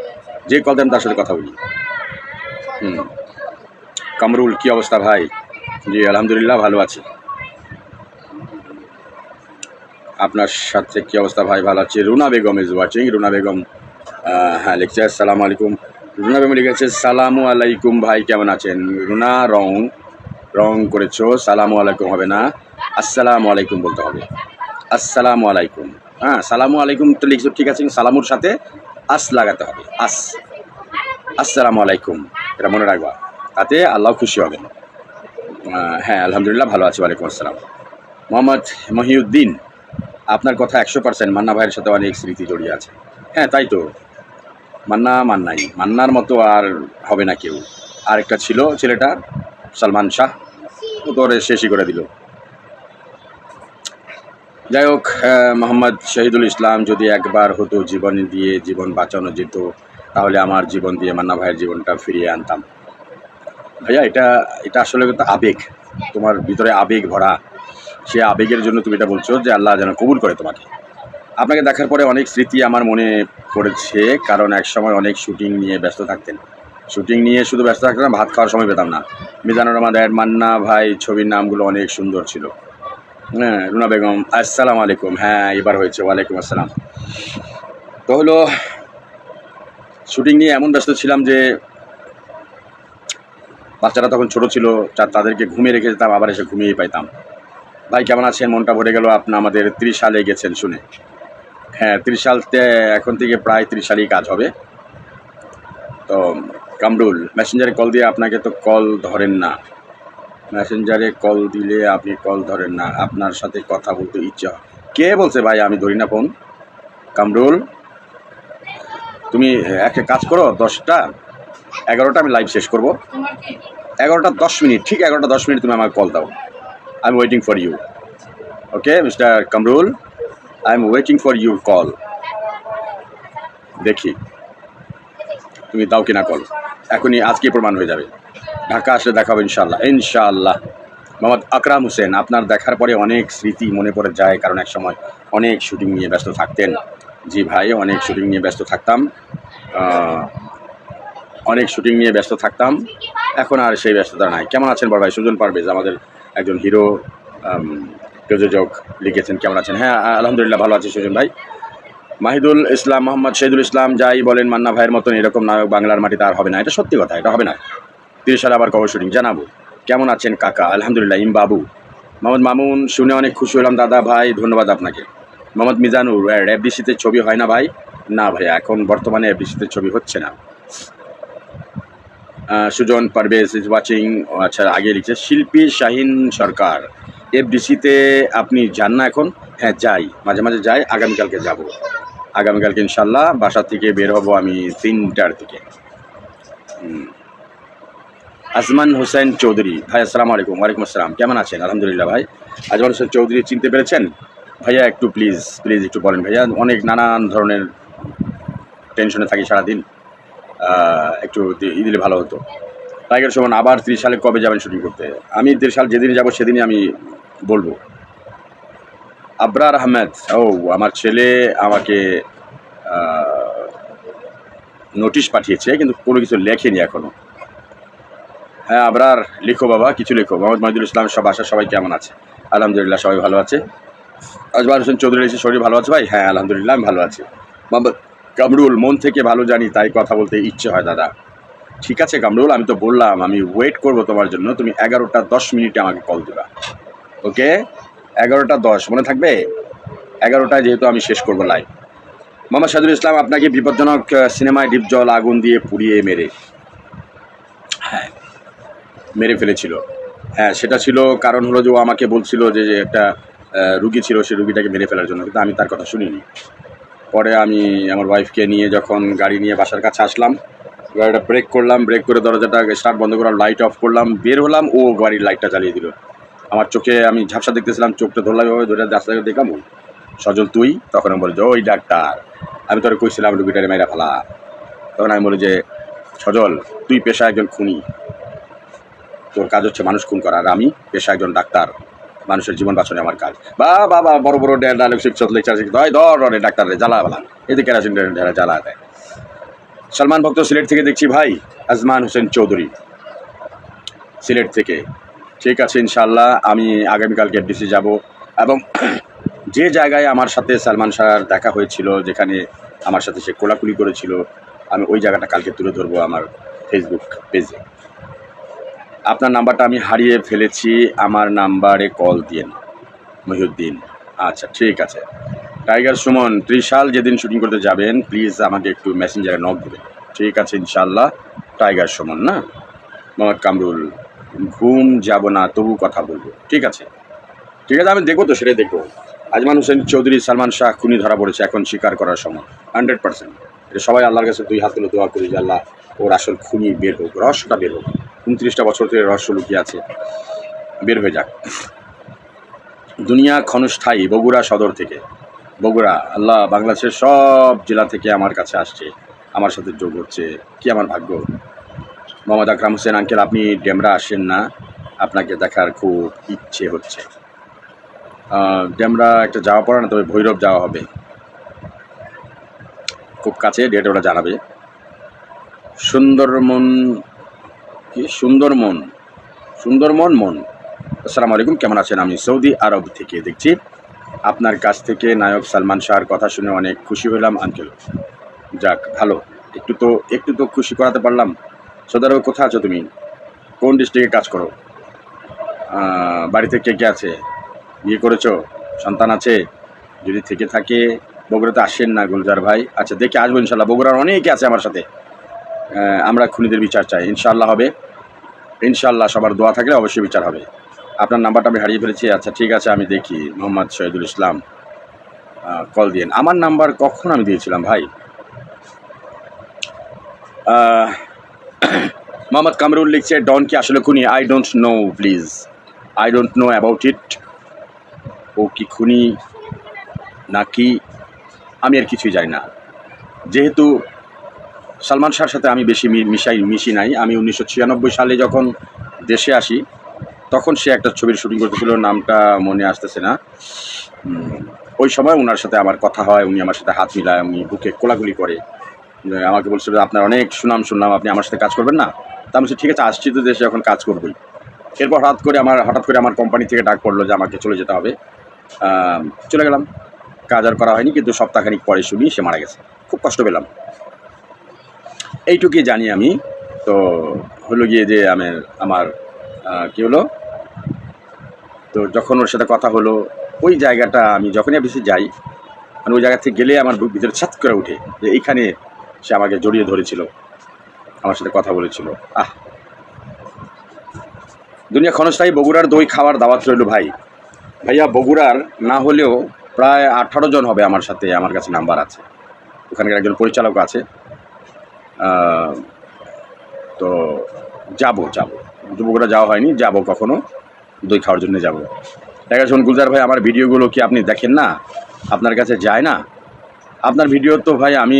যে কল দেন তার সাথে কথা বলি। কামরুল, কি অবস্থা ভাই? জি আলহামদুলিল্লাহ, ভালো আছি। আপনার সাথে কি অবস্থা ভাই? ভালো আছি। Runa Begum is watching. রুনা বেগম হ্যাঁ লিখছে আসসালামু আলাইকুম। রুনা বেগম লিখেছে সালামু আলাইকুম ভাই, কেমন আছেন? রুনা, রং করেছো, সালামু আলাইকুম হবে না, আসসালামু আলাইকুম বলতে হবে। আসসালামু আলাইকুম, হ্যাঁ সালামু আলাইকুম তো লিখছো, ঠিক আছে, সালামুর সাথে আস লাগাতে হবে। আসসালামু আলাইকুম, এটা মনে রাখবা, তাতে আল্লাহ খুশি হবেন। হ্যাঁ আলহামদুলিল্লাহ ভালো আছি, ওয়ালাইকুম আসসালাম। মোহাম্মদ মহিউদ্দিন, আপনার কথা 100%, মান্না ভাইয়ের সাথে অনেক স্মৃতি জড়িয়ে আছে। হ্যাঁ তাই তো, মান্নার মতো আর হবে না কেউ। আরেকটা ছিল ছেলেটা সালমান শাহ, ও তো শেষই করে দিল। যাই হোক, মোহাম্মদ শহীদুল ইসলাম, যদি একবার হতো জীবন দিয়ে জীবন বাঁচানো যেত, তাহলে আমার জীবন দিয়ে মান্না ভাইয়ের জীবনটা ফিরিয়ে আনতাম। ভাইয়া, এটা আসলে তো আবেগ, তোমার ভিতরে আবেগ ভরা, সে আবেগের জন্য তুমি এটা বলছো, যে আল্লাহ যেন কবুল করে তোমাকে। আপনাকে দেখার পরে অনেক স্মৃতি আমার মনে পড়েছে, কারণ এক সময় অনেক শুটিং নিয়ে ব্যস্ত থাকতেন। শুটিং নিয়ে শুধু ব্যস্ত থাকতাম, ভাত খাওয়ার সময় পেতাম না। মিজানুর রহমান, মান্না ভাই ছবির নামগুলো অনেক সুন্দর ছিল। হ্যাঁ, রুনা বেগম, আসসালামু আলাইকুম। হ্যাঁ এবার হয়েছে, ওয়ালাইকুম আসসালাম। তো হলো, শুটিং নিয়ে এমন ব্যস্ত ছিলাম যে বাচ্চারা তখন ছোট ছিল, তাদেরকে ঘুমিয়ে রেখে যেতাম, আবার এসে ঘুমিয়েই পাইতাম। ভাই কেমন আছেন? মনটা ভরে গেল আপনি আমাদের 30 সালে গেছেন শুনে। হ্যাঁ 30 সালতে, এখন থেকে প্রায় 30 সালেই কাজ হবে। তো কামরুল, মেসেঞ্জারে কল দিয়ে আপনাকে তো কল ধরেন না, মেসেঞ্জারে কল দিলে আপনি কল ধরেন না, আপনার সাথে কথা বলতে ইচ্ছা। কে বলছে ভাই আমি ধরি না ফোন? কামরুল, তুমি একটা কাজ করো, 10টা 11টা আমি লাইভ শেষ করবো, 11টা 10 মিনিট, ঠিক 11টা 10 মিনিট তুমি আমাকে কল দাও। I am waiting for you. Okay mister Kamrul, I am waiting for your call. দেখি তুমি দাও কিনা কল, এখনই আজকে প্রমাণ হয়ে যাবে। ঢাকা আসলে দেখা হবে ইনশাআল্লাহ, ইনশাআল্লাহ। মোহাম্মদ আকরাম হোসেন, আপনার দেখার পরে অনেক স্মৃতি মনে পড়ে যায়, কারণ এক সময় অনেক শুটিং নিয়ে ব্যস্ত থাকতেন। জি ভাই, অনেক শুটিং নিয়ে ব্যস্ত থাকতাম, অনেক শুটিং নিয়ে ব্যস্ত থাকতাম। এখন আর সেই ব্যস্ততা নাই। কেমন আছেন বড় ভাই? সুজন পারভেজ আমাদের একজন হিরো প্রযোজক লিখেছেন, কেমন আছেন? হ্যাঁ, আলহামদুলিল্লাহ ভালো আছি সুজন ভাই। মাহিদুল ইসলাম, মোহাম্মদ শহীদুল ইসলাম, যাই বলেন মান্না ভাইয়ের মতন এরকম নায়ক বাংলার মাটিতে আর হবে না। এটা সত্যি কথা, এটা হবে না। 30 সালে আবার কবে শুটিং জানাবো। কেমন আছেন কাকা? আলহামদুলিল্লাহ। ইম বাবু, মোহাম্মদ মামুন, শুনে অনেক খুশি হলাম দাদা ভাই, ধন্যবাদ আপনাকে। মোহাম্মদ মিজানুর, এফডিসিতে ছবি হয় না ভাই? না ভাইয়া, এখন বর্তমানে এফডিসিতে ছবি হচ্ছে না। Sujon Parvez is watching. আচ্ছা, আগে লিখছে শিল্পী শাহিন সরকার, এফডিসিতে আপনি যান না এখন? হ্যাঁ যাই, মাঝে মাঝে যাই। আগামীকালকে যাব, আগামীকালকে ইনশাল্লাহ বাসা থেকে বের হব আমি 3টার দিকে। আজমান হোসেন চৌধুরী ভাই, আসসালামু আলাইকুম। ওয়ালাইকুম আসসালাম, কেমন আছেন? আলহামদুলিল্লাহ ভাই। আজমান হোসেন চৌধুরী চিনতে পেরেছেন? ভাইয়া একটু প্লিজ প্লিজ একটু বলেন ভাইয়া, অনেক নানান ধরনের টেনশনে থাকি সারাদিন, একটু দিলে ভালো হতো। টাইগার সুমন, আবার 30 সালে কবে যাবেন শুটিং করতে? আমি 30 সাল যেদিনই যাব সেদিনই আমি বলবো। আবরার আহমেদ, ও আমার ছেলে আমাকে নোটিশ পাঠিয়েছে, কিন্তু কোনো কিছু লেখেনি এখনো। হ্যাঁ আবরার, লিখো বাবা, কিছু লিখো। মোহাম্মদ মাহিদুল ইসলাম, সব বাসার সবাই কেমন আছে? আলহামদুলিল্লাহ সবাই ভালো আছে। আজমান হোসেন চৌধুরী এসে শরীর ভালো আছে ভাই? হ্যাঁ আলহামদুলিল্লাহ আমি ভালো আছি। মোহাম্মদ কামরুল, মন থেকে ভালো জানি তাই কথা বলতে ইচ্ছে হয় দাদা। ঠিক আছে কামরুল, আমি তো বললাম আমি ওয়েট করবো তোমার জন্য, তুমি 11টা 10 মিনিটে আমাকে কল দেবা, ওকে? 11টা 10 মনে থাকবে? 11টায় যেহেতু আমি শেষ করবো লাইভ। মোহাম্মদ সাজুল ইসলাম, আপনাকে বিপজ্জনক সিনেমায় ডিপ জল আগুন দিয়ে পুড়িয়ে মেরে ফেলেছিল। হ্যাঁ সেটা ছিল, কারণ হলো যে ও আমাকে বলছিল যে একটা রুগী ছিল, সেই রুগীটাকে মেরে ফেলার জন্য, কিন্তু আমি তার কথা শুনিনি। পরে আমি আমার ওয়াইফকে নিয়ে যখন গাড়ি নিয়ে বাসার কাছে আসলাম, গাড়িটা ব্রেক করলাম, ব্রেক করে দরজাটা স্টার্ট বন্ধ করলাম, লাইট অফ করলাম, বের হলাম, ও গাড়ির লাইটটা জ্বালিয়ে দিল। আমার চোখে, আমি ঝাপসা দেখতেছিলাম, চোখটা ধরলাম এভাবে, ধরে রাস্তায় দেখলাম সজল তুই। তখন আমি বলি যে ওই ডাক্তার, আমি তোর কইছিলাম রুগীটারে মেরা ফেলা। তখন আমি বলি যে সজল, তুই পেশা একজন খুনি, তোর কাজ হচ্ছে মানুষ খুন করা, আর আমি পেশা একজন ডাক্তার, মানুষের জীবন বাঁচানো আমার কাজ। বা বাবা বড় বড় ডায়লগ শিখছ, লেকচার শিখতে হয়, ধরে ডাক্তারে জ্বালা বেলা, এতে কেরাসিন ঢেরা জ্বালা দেয়। সলমান ভক্ত, সিলেট থেকে দেখছি ভাই। আজমান হোসেন চৌধুরী, সিলেট থেকে। ঠিক আছে ইনশাল্লাহ, আমি আগামীকালকে এফডিসি যাব, এবং যে জায়গায় আমার সাথে সালমান শাহর দেখা হয়েছিল, যেখানে আমার সাথে সে কোলাকুলি করেছিল, আমি ওই জায়গাটা কালকে তুলে ধরবো আমার ফেসবুক পেজে। আপনার নাম্বারটা আমি হারিয়ে ফেলেছি, আমার নাম্বারে কল দিন। মহিউদ্দিন, আচ্ছা ঠিক আছে। টাইগার সুমন, 30 সাল যেদিন শুটিং করতে যাবেন প্লিজ আমাকে একটু মেসেঞ্জারে নক দেবেন। ঠিক আছে ইনশাল্লাহ। টাইগার সুমন না? মোহাম্মদ কামরুল, ঘুম যাব না তবু কথা বলবো। ঠিক আছে ঠিক আছে, আমি দেখবো তো, সেটাই দেখবো। আজমান হোসেন চৌধুরী, সালমান শাহ খুনি ধরা পড়েছে, এখন স্বীকার করার সময়। 100%। এটা সবাই আল্লাহর কাছে 2 হাত তুলে দোয়া করি যে আল্লাহ ওর আসল খুনি বের হোক, রহস্যটা বের হোক। 29টা বছর থেকে রহস্য লুকিয়ে আছে, বের হয়ে যাক। দুনিয়া ক্ষণস্থায়ী, বগুড়া সদর থেকে। বগুড়া, আল্লাহ বাংলাদেশের সব জেলা থেকে আমার কাছে আসছে, আমার সাথে যোগ হচ্ছে, কি আমার ভাগ্য। মোহাম্মদ আকরাম হোসেন, আঙ্কেল আপনি ডেমরা আসেন না? আপনাকে দেখার খুব ইচ্ছে হচ্ছে। ডেমরা একটা যাওয়া পড়ে না, তবে ভৈরব যাওয়া হবে, খুব কাছে, ডেট ওরা জানাবে। সুন্দরমন, কি সুন্দরমন মন। আসসালামু আলাইকুম, কেমন আছেন? আমি সৌদি আরব থেকে দেখছি, আপনার কাছ থেকে নায়ক সালমান শাহর কথা শুনে অনেক খুশি হলাম আঙ্কেল। যাক ভালো, একটু তো খুশি করাতে পারলাম। সৌদি আরবে কোথায় আছো তুমি? কোন ডিস্ট্রিক্টে কাজ করো? বাড়িতে কে কে আছে? বিয়ে করেছো? সন্তান আছে? যদি থেকে থাকে বগুড়াতে আসেন না গুলজার ভাই? আচ্ছা দেখে আসবো ইনশাল্লাহ, বগুড়ার অনেকে আছে আমার সাথে। আমরা খুনিদের বিচার চাই, ইনশাল্লাহ হবে, ইনশাল্লাহ সবার দোয়া থাকলে অবশ্যই বিচার হবে। আপনার নাম্বারটা আমি হারিয়ে ফেলেছি। আচ্ছা ঠিক আছে, আমি দেখি। মোহাম্মদ শহীদুল ইসলাম, কল দিন। আমার নাম্বার কখন আমি দিয়েছিলাম ভাই? মোহাম্মদ কামরুল লিখছে, ডন কি আসলে খুনি? I don't know please, I don't know about it. ও কি খুনি নাকি আমি আর কিছুই জানি না। যেহেতু সালমান শাহর সাথে আমি বেশি মিশি নাই। আমি 1996 সালে যখন দেশে আসি, তখন সে একটা ছবির শুটিং করতেছিল, নামটা মনে আসতেছে না। ওই সময় ওনার সাথে আমার কথা হয়, উনি আমার সাথে হাত মিলায়, উনি বুকে কোলাকুলি করে, আমাকে বলছিল আপনার অনেক সুনাম শুনলাম, আপনি আমার সাথে কাজ করবেন না? তা আমি বলছি ঠিক আছে, আসছি তো দেশে, এখন কাজ করবই। এরপর হঠাৎ করে আমার কোম্পানি থেকে ডাক পড়লো যে আমাকে চলে যেতে হবে। চলে গেলাম, কাজ আর করা হয়নি, কিন্তু সপ্তাহখানিক পরে শুনি সে মারা গেছে। খুব কষ্ট পেলাম, এইটুকুই জানি আমি। তো হলো গিয়ে যে আমার কী হলো, তো যখন ওর সাথে কথা হলো, ওই জায়গাটা আমি যখনই অফিসে যাই, মানে ওই জায়গা থেকে গেলে আমার বুক ভিতরে ছাত করে ওঠে যে এইখানে সে আমাকে জড়িয়ে ধরেছিল, আমার সাথে কথা বলেছিল। দুনিয়া ক্ষণস্থায়ী। বগুড়ার দই খাওয়ার দাওয়াত রইল ভাইয়া বগুড়ার না হলেও প্রায় 18 জন হবে আমার সাথে, আমার কাছে নাম্বার আছে, ওখানকার একজন পরিচালক আছে। তো যাব বগুড়া যাওয়া হয়নি, যাব কখনো, দই খাওয়ার জন্য যাব। দেখা শুন গুলজার ভাই, আমার ভিডিওগুলো কি আপনি দেখেন না? আপনার কাছে যায় না? আপনার ভিডিও তো ভাই আমি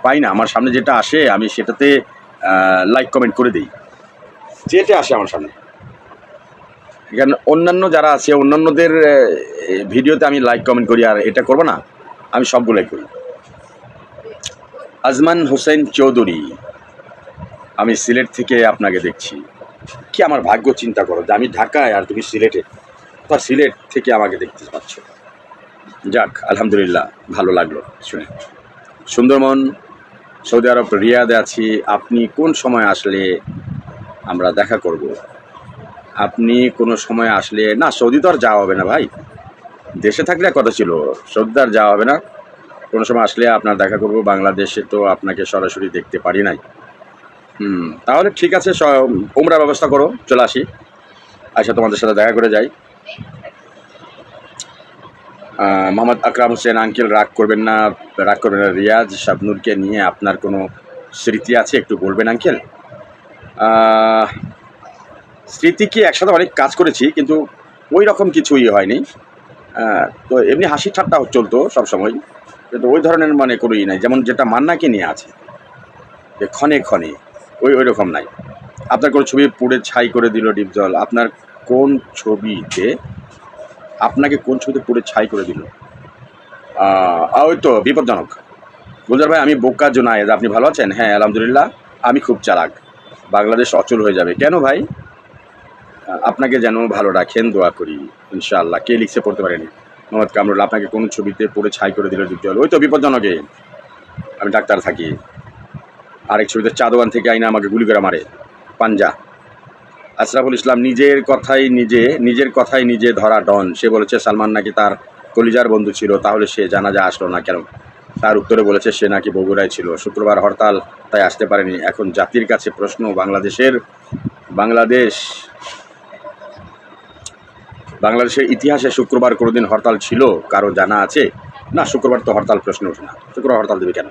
পাই না, আমার সামনে যেটা আসে আমি সেটাতে লাইক কমেন্ট করে দিই, যেটা আসে আমার সামনে। এখানে অন্যান্য যারা আছে, অন্যান্যদের ভিডিওতে আমি লাইক কমেন্ট করি, আর এটা করবো না, আমি সবগুলোই করি। আজমান হোসেন চৌধুরী, আমি সিলেট থেকে আপনাকে দেখছি। কি আমার ভাগ্য, চিন্তা করো যে আমি ঢাকায় আর তুমি সিলেটে, তার সিলেট থেকে আমাকে দেখতে পাচ্ছ। যাক, আলহামদুলিল্লাহ, ভালো লাগলো শুনে। সুন্দরবন, সৌদি আরব, রিয়াদে আছি। আপনি কোন সময় আসলে আমরা দেখা করব? আপনি কোনো সময় আসলে না, সৌদি তো আর যাওয়া হবে না ভাই, দেশে থাকলে কথা ছিল, সৌদি আর যাওয়া হবে না। কোনো সময় আসলে আপনার দেখা করব। বাংলাদেশে তো আপনাকে সরাসরি দেখতে পারি নাই। তাহলে ঠিক আছে, উমরার ব্যবস্থা করো, চলে আসি, আচ্ছা তোমাদের সাথে দেখা করে যাই। মোহাম্মদ আকরাম হোসেন আঙ্কেল, রাগ করবেন না। রিয়াজ শাবনুরকে নিয়ে আপনার কোনো স্মৃতি আছে, একটু বলবেন আঙ্কেল? স্মৃতি কি, একসাথে অনেক কাজ করেছি, কিন্তু ওই রকম কিছুই হয়নি। তো এমনি হাসি ঠাট্টা চলতো সবসময়, কিন্তু ওই ধরনের মানে কোনোই নাই, যেমন যেটা মান্নাকে নিয়ে আছে যে ক্ষণে ক্ষণে, ওই রকম নাই। আপনার কোনো ছবি পুড়ে ছাই করে দিল ডিপজল, আপনাকে কোন ছবিতে পুড়ে ছাই করে দিল? ওই তো বিপজ্জনক। গুলজার ভাই, আমি বোকা জুনায়েদ, আপনি ভালো আছেন? হ্যাঁ আলহামদুলিল্লাহ, আমি খুব চালাক, বাংলাদেশ অচল হয়ে যাবে। কেন ভাই? আপনাকে যেন ভালো রাখেন, দোয়া করি ইনশাআল্লাহ। কে লিখছে পড়তে পারেনি? মোহাম্মদ কামরুল, আপনাকে কোন ছবিতে পড়ে ছাই করে দিল ডিপজল? ওই তো বিপজ্জনকে, আমি ডাক্তার থাকি। আরেক ছবিতে চাঁদওয়ান থেকে আইনা আমাকে গুলি করে মারে, পাঞ্জা। আশরাফুল ইসলাম, নিজের কথাই নিজে ধরা ডন। সে বলেছে সালমান নাকি তার কলিজার বন্ধু ছিল, তাহলে সে জানাজা আসলো না কেন? তার উত্তরে বলেছে সে নাকি বগুড়ায় ছিল, শুক্রবার হরতাল, তাই আসতে পারেনি। এখন জাতির কাছে প্রশ্ন, বাংলাদেশের ইতিহাসে শুক্রবার কোনোদিন হরতাল ছিল কারো জানা আছে? না, শুক্রবার তো হরতাল প্রশ্ন ওঠে না, শুক্রবার হরতাল দেবে কেন?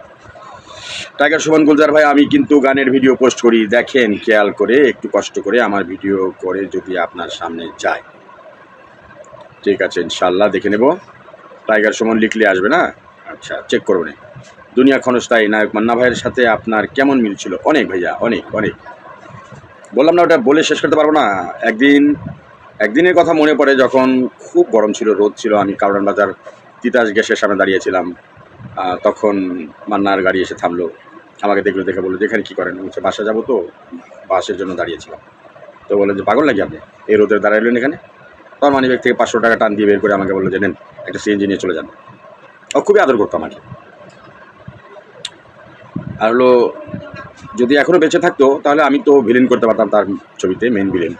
টাইগার সুমন, গুলজার ভাই, আমি কিন্তু গানের ভিডিও পোস্ট করি, দেখেন খেয়াল করে, একটু কষ্ট করে আমার ভিডিও করে যদি আপনার সামনে যায়। ঠিক আছে, ইনশাল্লাহ দেখে নেব। টাইগার সুমন লিখলে আসবে না? আচ্ছা, চেক করবো না। দুনিয়া ক্ষণস্থায়ী, নায়ক মান্না ভাইয়ের সাথে আপনার কেমন মিল ছিল? অনেক ভাইয়া, অনেক। বললাম না, ওটা বলে শেষ করতে পারবো না। একদিনের কথা মনে পড়ে, যখন খুব গরম ছিল, রোদ ছিল, আমি কাউরান বাজার তিতাস গ্যাসের সামনে দাঁড়িয়েছিলাম। তখন মান্নার গাড়ি এসে থামলো, আমাকে দেখে বললো যে এখানে কী করেন? বলছে বাসা যাবো, তো বাসের জন্য দাঁড়িয়েছিলাম। তো বললেন যে পাগল নাকি আপনি, এই রোদের দাঁড়াইলেন এখানে? তখন মানিব্যাগ থেকে 500 টাকা টান দিয়ে বের করে আমাকে বললো যে নেন, একটা সিএনজি নিয়ে চলে যান। ও খুবই আদর করতো আমাকে। আর হলো, যদি এখনও বেঁচে থাকতো তাহলে আমি তো ভিলেন করতে পারতাম তার ছবিতে, মেন ভিলেন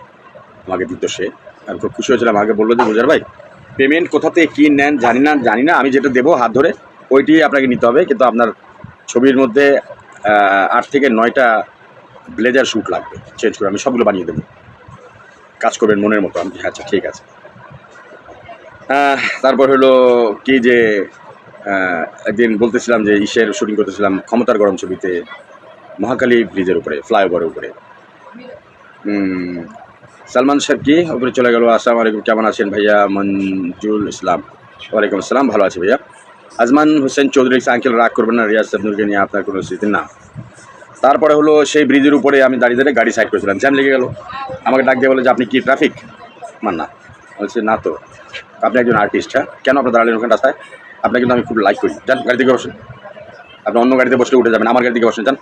আমাকে দিত সে। আমি খুব খুশি হয়েছিলাম। আমাকে বললো যে গুলজার ভাই, পেমেন্ট কোথা থেকে কী নেন জানি না, আমি যেটা দেবো হাত ধরে ওইটি আপনাকে নিতে হবে, কিন্তু আপনার ছবির মধ্যে 8 থেকে 9টা ব্লেজার শ্যুট লাগবে, চেঞ্জ করে আমি সবগুলো বানিয়ে দেবো, কাজ করবেন মনের মতো। আমি আচ্ছা ঠিক আছে। তারপর হলো কি যে একদিন বলতেছিলাম যে ইসের শুটিং করতেছিলাম ক্ষমতার গরম ছবিতে, মহাকালী ব্রিজের উপরে, ফ্লাইওভারের উপরে। সালমান কি উপরে চলে গেল। আসসালামু আলাইকুম, কেমন আছেন ভাইয়া? মঞ্জুল ইসলাম, ওয়ালাইকুম আসসালাম, ভালো আছি ভাইয়া। আজমান হোসেন চৌধুরী, আঙ্কেল রাগ করবেন না, রিয়াজ শাবনুরকে নিয়ে আপনার কোনো স্মৃতি? না। তারপরে হলো সেই ব্রিজের উপরে আমি দাঁড়িয়ে গাড়ি সাইড করেছিলাম, জ্যাম লেগে গেল। আমাকে ডাক দিয়ে বলে যে আপনি কি ট্রাফিক? মান্না বলছে না তো, আপনি একজন আর্টিস্ট। হ্যাঁ, কেন আপনার দাঁড়ালেন ওখানে রাস্তায়? আপনাকে কিন্তু আমি খুব লাইক করি। যান গাড়ি থেকে বসেন, আপনি অন্য গাড়িতে বসলে উঠে যাবেন, আমার গাড়ি থেকে বসেন যান।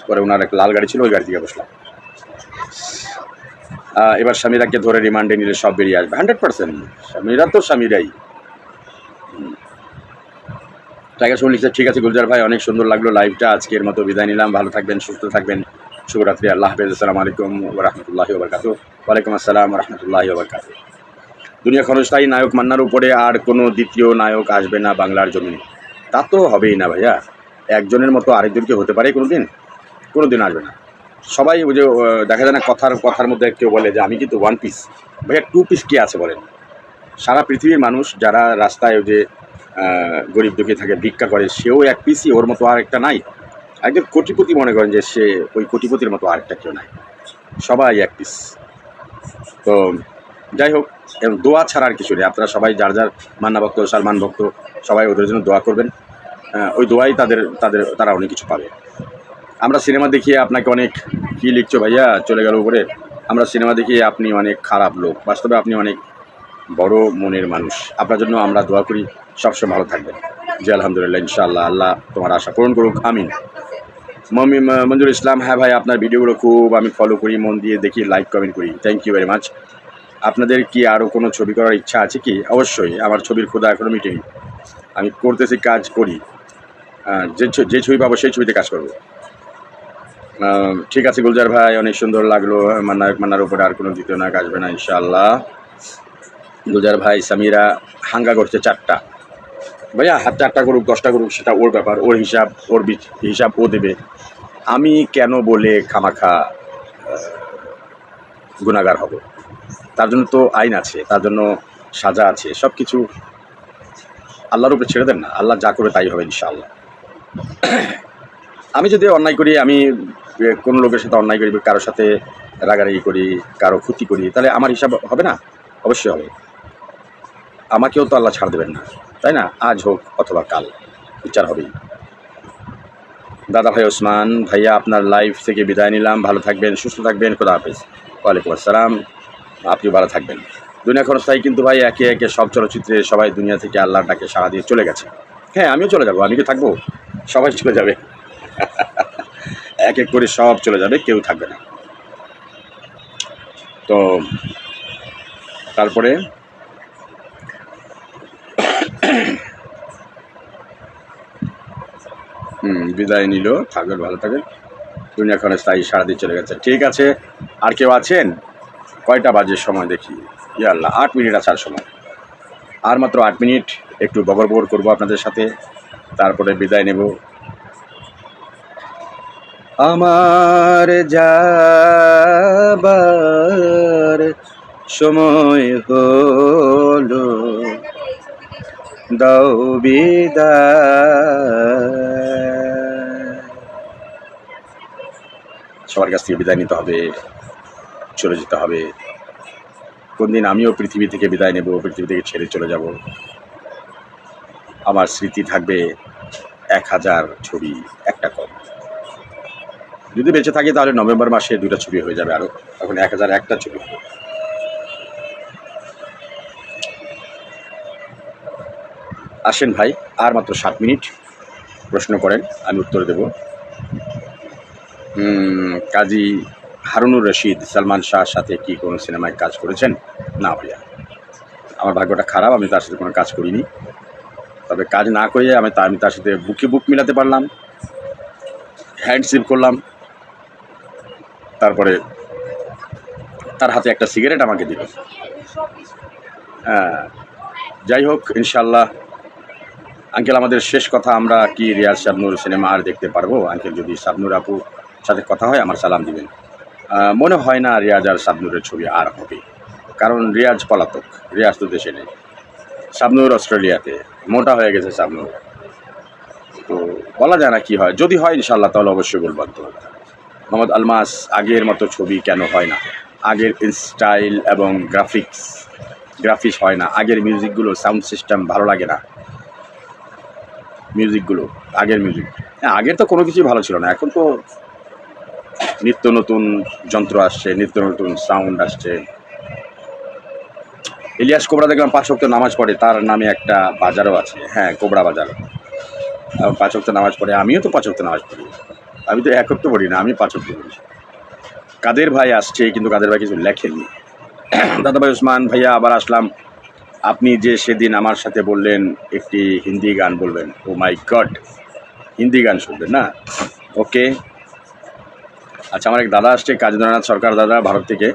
পরে ওনার একটা লাল গাড়ি ছিল, ওই গাড়ি থেকে বসলাম। এবার স্বামীরাকে ধরে রিমান্ডে নিলে সব বেরিয়ে আসবে 100%। স্বামীরা তো স্বামীরাই। টাইগার শুনে লিখছে, ঠিক আছে গুলজার ভাই, অনেক সুন্দর লাগলো লাইভটা, আজকের মতো বিদায় নিলাম। ভালো থাকবেন, সুস্থ থাকবেন, শুভরাত্রি, আল্লাহ হাফেজ, আসসালামু আলাইকুম ওয়া রাহমাতুল্লাহি ওয়া বারাকাতুহু। ওয়ালাইকুম আসসালাম ওয়া রাহমাতুল্লাহি ওয়া বারাকাতুহু। দুনিয়া ক্ষণস্থায়ী, নায়ক মান্নার উপরে আর কোনো দ্বিতীয় নায়ক আসবে না বাংলার জমিনে। তা তো হবেই না ভাইয়া, একজনের মতো আরেকজনকে হতে পারে কোনো দিন আসবে না। সবাই ওই যে দেখা যায় না, কথার মধ্যে কেউ বলে যে আমি কিন্তু ওয়ান পিস। ভাইয়া 2 পিস কে আছে বলেন? সারা পৃথিবীর মানুষ যারা রাস্তায় ওই যে গরিব দুঃখী থাকে, ভিক্ষা করে, সেও 1 পিসই, ওর মতো আর একটা নাই। একজন কোটিপতি মনে করেন যে সে ওই কোটিপতির মতো আরেকটা কেউ নাই, সবাই 1 পিস। তো যাই হোক, দোয়া ছাড়া আর কিছু নেই। আপনারা সবাই যার যার মান্না ভক্ত, সালমান ভক্ত, সবাই ওদের জন্য দোয়া করবেন। ওই দোয়াই তারা অনেক কিছু পাবে। আমরা সিনেমা দেখিয়ে আপনাকে অনেক কী লিখছো ভাইয়া, চলে গেল উপরে। আমরা সিনেমা দেখিয়ে আপনি অনেক খারাপ লোক, বাস্তবে আপনি অনেক বড় মনের মানুষ। আপনার জন্য আমরা দোয়া করি, সবসময় ভালো থাকবেন। জি আলহামদুলিল্লাহ, ইনশাআল্লাহ, আল্লাহ তোমার আশা পূরণ করুক, আমিন। মঞ্জুর ইসলাম, হ্যাঁ ভাই, আপনার ভিডিওগুলো খুব আমি ফলো করি, মন দিয়ে দেখি, লাইক কমেন্ট করি, থ্যাংক ইউ ভেরি মাচ। আপনাদের কি আরও কোনো ছবি করার ইচ্ছা আছে কি? অবশ্যই, আমার ছবির ক্ষুধা এখনও মিটেনি। আমি করতেছি, কাজ করি, যে ছবি পাবো সেই ছবিতে কাজ করবো। ঠিক আছে গুলজার ভাই, অনেক সুন্দর লাগলো। মান্নার উপরে আর কোনো দ্বিতীয় নায়ক আসবে না ইনশাআল্লাহ। গুলজার ভাই, সামিরা হাঙ্গা করছে 4টা। ভাইয়া 4টা করুক, 10টা করুক, সেটা ওর ব্যাপার, ওর হিসাব ও দেবে। আমি কেন বলে খামাখা গুনাহগার হব? তার জন্য তো আইন আছে, তার জন্য সাজা আছে, সব কিছু আল্লাহর উপরে ছেড়ে দেন না, আল্লাহ যা করে তাই হবে ইনশাআল্লাহ। আমি যদি অন্যায় করি, আমি কোনো লোকের সাথে অন্যায় করি, কারোর সাথে রাগারাগি করি, কারো ক্ষতি করি, তাহলে আমার হিসাব হবে না? অবশ্যই হবে। আমাকেও তো আল্লাহ ছাড় দেবেন না, তাই না? আজ হোক অথবা কাল বিচার হবেই। দাদা ভাই ওসমান ভাইয়া, আপনার লাইভ থেকে বিদায় নিলাম। ভালো থাকবেন, সুস্থ থাকবেন, খোদা হাফেজ। ওয়ালাইকুম আসসালাম, আপনিও ভালো থাকবেন। দুনিয়া ক্ষণস্থায়ী, কিন্তু ভাই একে একে সব চলচ্চিত্রে সবাই দুনিয়া থেকে আল্লাহর ডাকে সাড়া দিয়ে চলে গেছে। হ্যাঁ, আমিও চলে যাবো, আমি কি থাকবো? সবাই চলে যাবে, এক এক করে সব চলে যাবে, কেউ থাকবে না। তো তারপরে বিদায় নিল, থাকবেন, ভালো থাকবেন। দুনিয়া ক্ষণস্থায়ী, সারা দিয়ে চলে গেছে। ঠিক আছে, আর কেউ আছেন? কয়টা বাজে সময় দেখি? ইয়া আল্লাহ, 8 মিনিট আছে আর সময়, আর মাত্র 8 মিনিট। একটু বগর করবো আপনাদের সাথে, তারপরে বিদায় নেব। আমার যাবার সময় হলো, দাও বিদায়। সবার কাছ থেকে বিদায় নিতে হবে, চলে যেতে হবে। কোন দিন আমিও পৃথিবী থেকে বিদায় নেব, পৃথিবী থেকে ছেড়ে চলে যাব। আমার স্মৃতি থাকবে 1000 ছবি, একটা কম। যদি বেঁচে থাকি তাহলে নভেম্বর মাসে 2টা ছবি হয়ে যাবে, আরও তখন 1001টা ছবি হবে। আসেন ভাই, আর মাত্র 7 মিনিট, প্রশ্ন করেন, আমি উত্তর দেব। কাজী হারুনুর রশিদ সালমান শাহর সাথে কি কোনো সিনেমায় কাজ করেছেন? না ভাইয়া, আমার ভাগ্যটা খারাপ, আমি তার সাথে কোনো কাজ করিনি। তবে কাজ না করে আমি তার সাথে বুকে বুক মিলাতে পারলাম, হ্যান্ডশেক করলাম, তারপরে তার হাতে একটা সিগারেট আমাকে দিল। যাই হোক, ইনশাল্লাহ আঙ্কেল, আমাদের শেষ কথা, আমরা কি রিয়াজ শাবনূর সিনেমা আর দেখতে পারবো? আঙ্কেল, যদি শাবনূর আপুর সাথে কথা হয় আমার সালাম দিবেন। মনে হয় না রিয়াজ আর শাবনূরের ছবি আর হবে, কারণ রিয়াজ পলাতক, রিয়াজ তো দেশে নেই, শাবনূর অস্ট্রেলিয়াতে, মোটা হয়ে গেছে শাবনূর। তো বলা যায় না কি হয়, যদি হয় ইনশাল্লাহ তাহলে অবশ্যই বলবো। মোহাম্মদ আলমাস, আগের মতো ছবি কেন হয় না? আগের স্টাইল এবং গ্রাফিক্স হয় না, আগের মিউজিকগুলো, সাউন্ড সিস্টেম ভালো লাগে না। মিউজিকগুলো, আগের মিউজিক, আগের তো কোনো কিছুই ভালো ছিল না। এখন তো নিত্য নতুন যন্ত্র আসছে, নিত্য নতুন সাউন্ড আসছে, ইলিয়াস কোবরা দেখলাম 5 ওয়াক্ত নামাজ পড়ে, তার নামে একটা বাজারও আছে, হ্যাঁ কোবরা বাজার। 5 ওয়াক্ত নামাজ পড়ে, আমিও তো 5 ওয়াক্ত নামাজ পড়ি। আমি তো 1 ওয়াক্ত পড়ি না, আমি 5 ওয়াক্ত পড়ি। কাদের ভাই আসছে, কিন্তু কাদের ভাই কিছু লেখেননি। দাদা ভাই ওসমান ভাইয়া আবার আসলাম। আপনি যে সেদিন আমার সাথে বললেন একটি হিন্দি গান বলবেন, ও মাই গড, হিন্দি গান শুনবেন না? ওকে, আচ্ছা আমার এক দাদা আসছে কাজীন্দ্রনাথ সরকার দাদা, ভারত থেকে।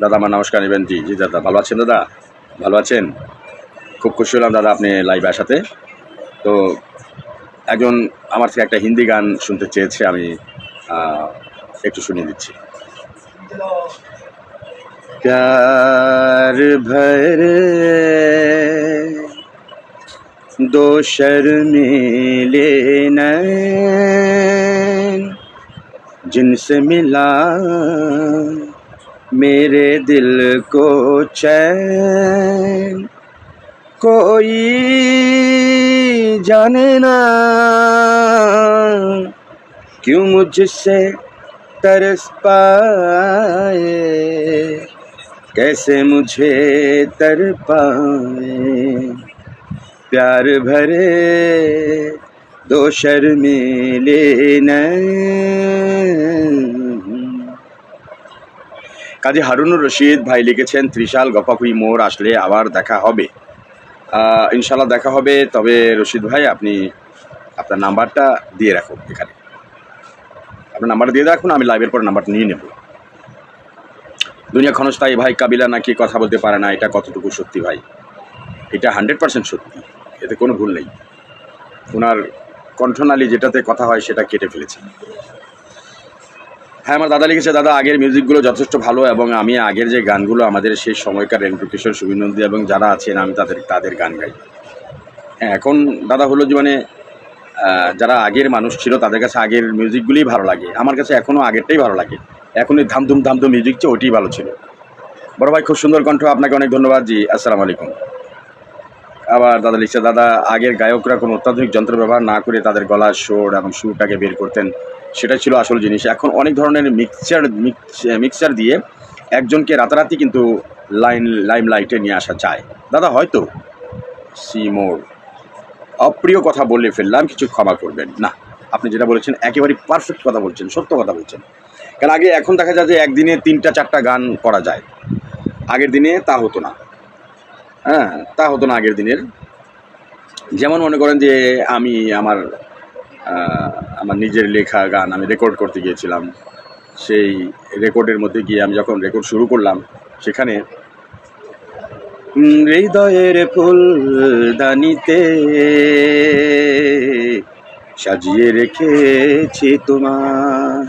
দাদা আমার নমস্কার নেবেন। জি জি দাদা, ভালো আছেন দাদা? ভালো আছেন? খুব খুশি হলাম দাদা আপনি লাইভে আসাতে। তো একজন আমার থেকে একটা হিন্দি গান শুনতে চেয়েছে, আমি একটু শুনিয়ে দিচ্ছি। प्यार भरे दो शर्मीले नैन, जिनसे मिला मेरे दिल को चैन, कोई जाने ना क्यों मुझसे तरस पाए, कैसे मुझे तर पाए, प्यार भरे दो शर्मीले नैन। কাজী হারুনুর রশিদ ভাই লিখেছেন, ত্রিশাল গফাকুড়ি মোড় আসলে আবার দেখা হবে। ইনশাল্লাহ দেখা হবে। তবে রশিদ ভাই আপনি আপনার নাম্বারটা দিয়ে রাখুন, এখানে আপনার নাম্বারটা দিয়ে রাখুন, আমি লাইভের পরে নাম্বারটা নিয়ে নেব। দুনিয়া ক্ষণস্থায়ী ভাই, কাবিলা নাকি কথা বলতে পারে না, এটা কতটুকু সত্যি ভাই? এটা 100% সত্যি, এতে কোনো ভুল নেই। ওনার কণ্ঠনালী যেটাতে কথা হয় সেটা কেটে ফেলেছে। হ্যাঁ আমার দাদা লিখেছে, দাদা আগের মিউজিকগুলো যথেষ্ট ভালো, এবং আমি আগের যে গানগুলো আমাদের সেই সময়কার রেন্টু কিশোর, সুবীর নন্দী এবং যারা আছেন আমি তাদের গান গাই। হ্যাঁ এখন দাদা হলো যে মানে যারা আগের মানুষ ছিল তাদের কাছে আগের মিউজিকগুলিই ভালো লাগে, আমার কাছে এখনও আগেরটাই ভালো লাগে। এখন ওই ধামধুম মিউজিক চেয়ে ওইটাই ভালো ছিল। বড় ভাই খুব সুন্দর কণ্ঠ, আপনাকে অনেক ধন্যবাদ। জি আসসালামু আলাইকুম। আবার দাদা লিখছে, দাদা আগের গায়করা কোনো অত্যাধুনিক যন্ত্র ব্যবহার না করে তাদের গলার সুর এবং সুরটাকে বের করতেন, সেটা ছিল আসল জিনিস। এখন অনেক ধরনের মিক্সচার দিয়ে একজনকে রাতারাতি কিন্তু লাইমলাইটে নিয়ে আসা যায়। দাদা হয়তো সিমোর অপ্রিয় কথা বলে ফেললাম, কিছু ক্ষমা করবেন। না, আপনি যেটা বলেছেন একেবারেই পারফেক্ট কথা বলছেন, সত্য কথা বলছেন। কারণ আগে এখন দেখা যায় যে একদিনে 3টা-4টা গান করা যায়, আগের দিনে তা হতো না। হ্যাঁ তা হতো না আগের দিনের। যেমন মনে করেন যে আমি আমার নিজের লেখা গান আমি রেকর্ড করতে গিয়েছিলাম, সেই রেকর্ডের মধ্যে গিয়ে আমি যখন রেকর্ড শুরু করলাম, সেখানে হৃদয়ের ফুলদানিতে সাজিয়ে রেখেছি তোমার,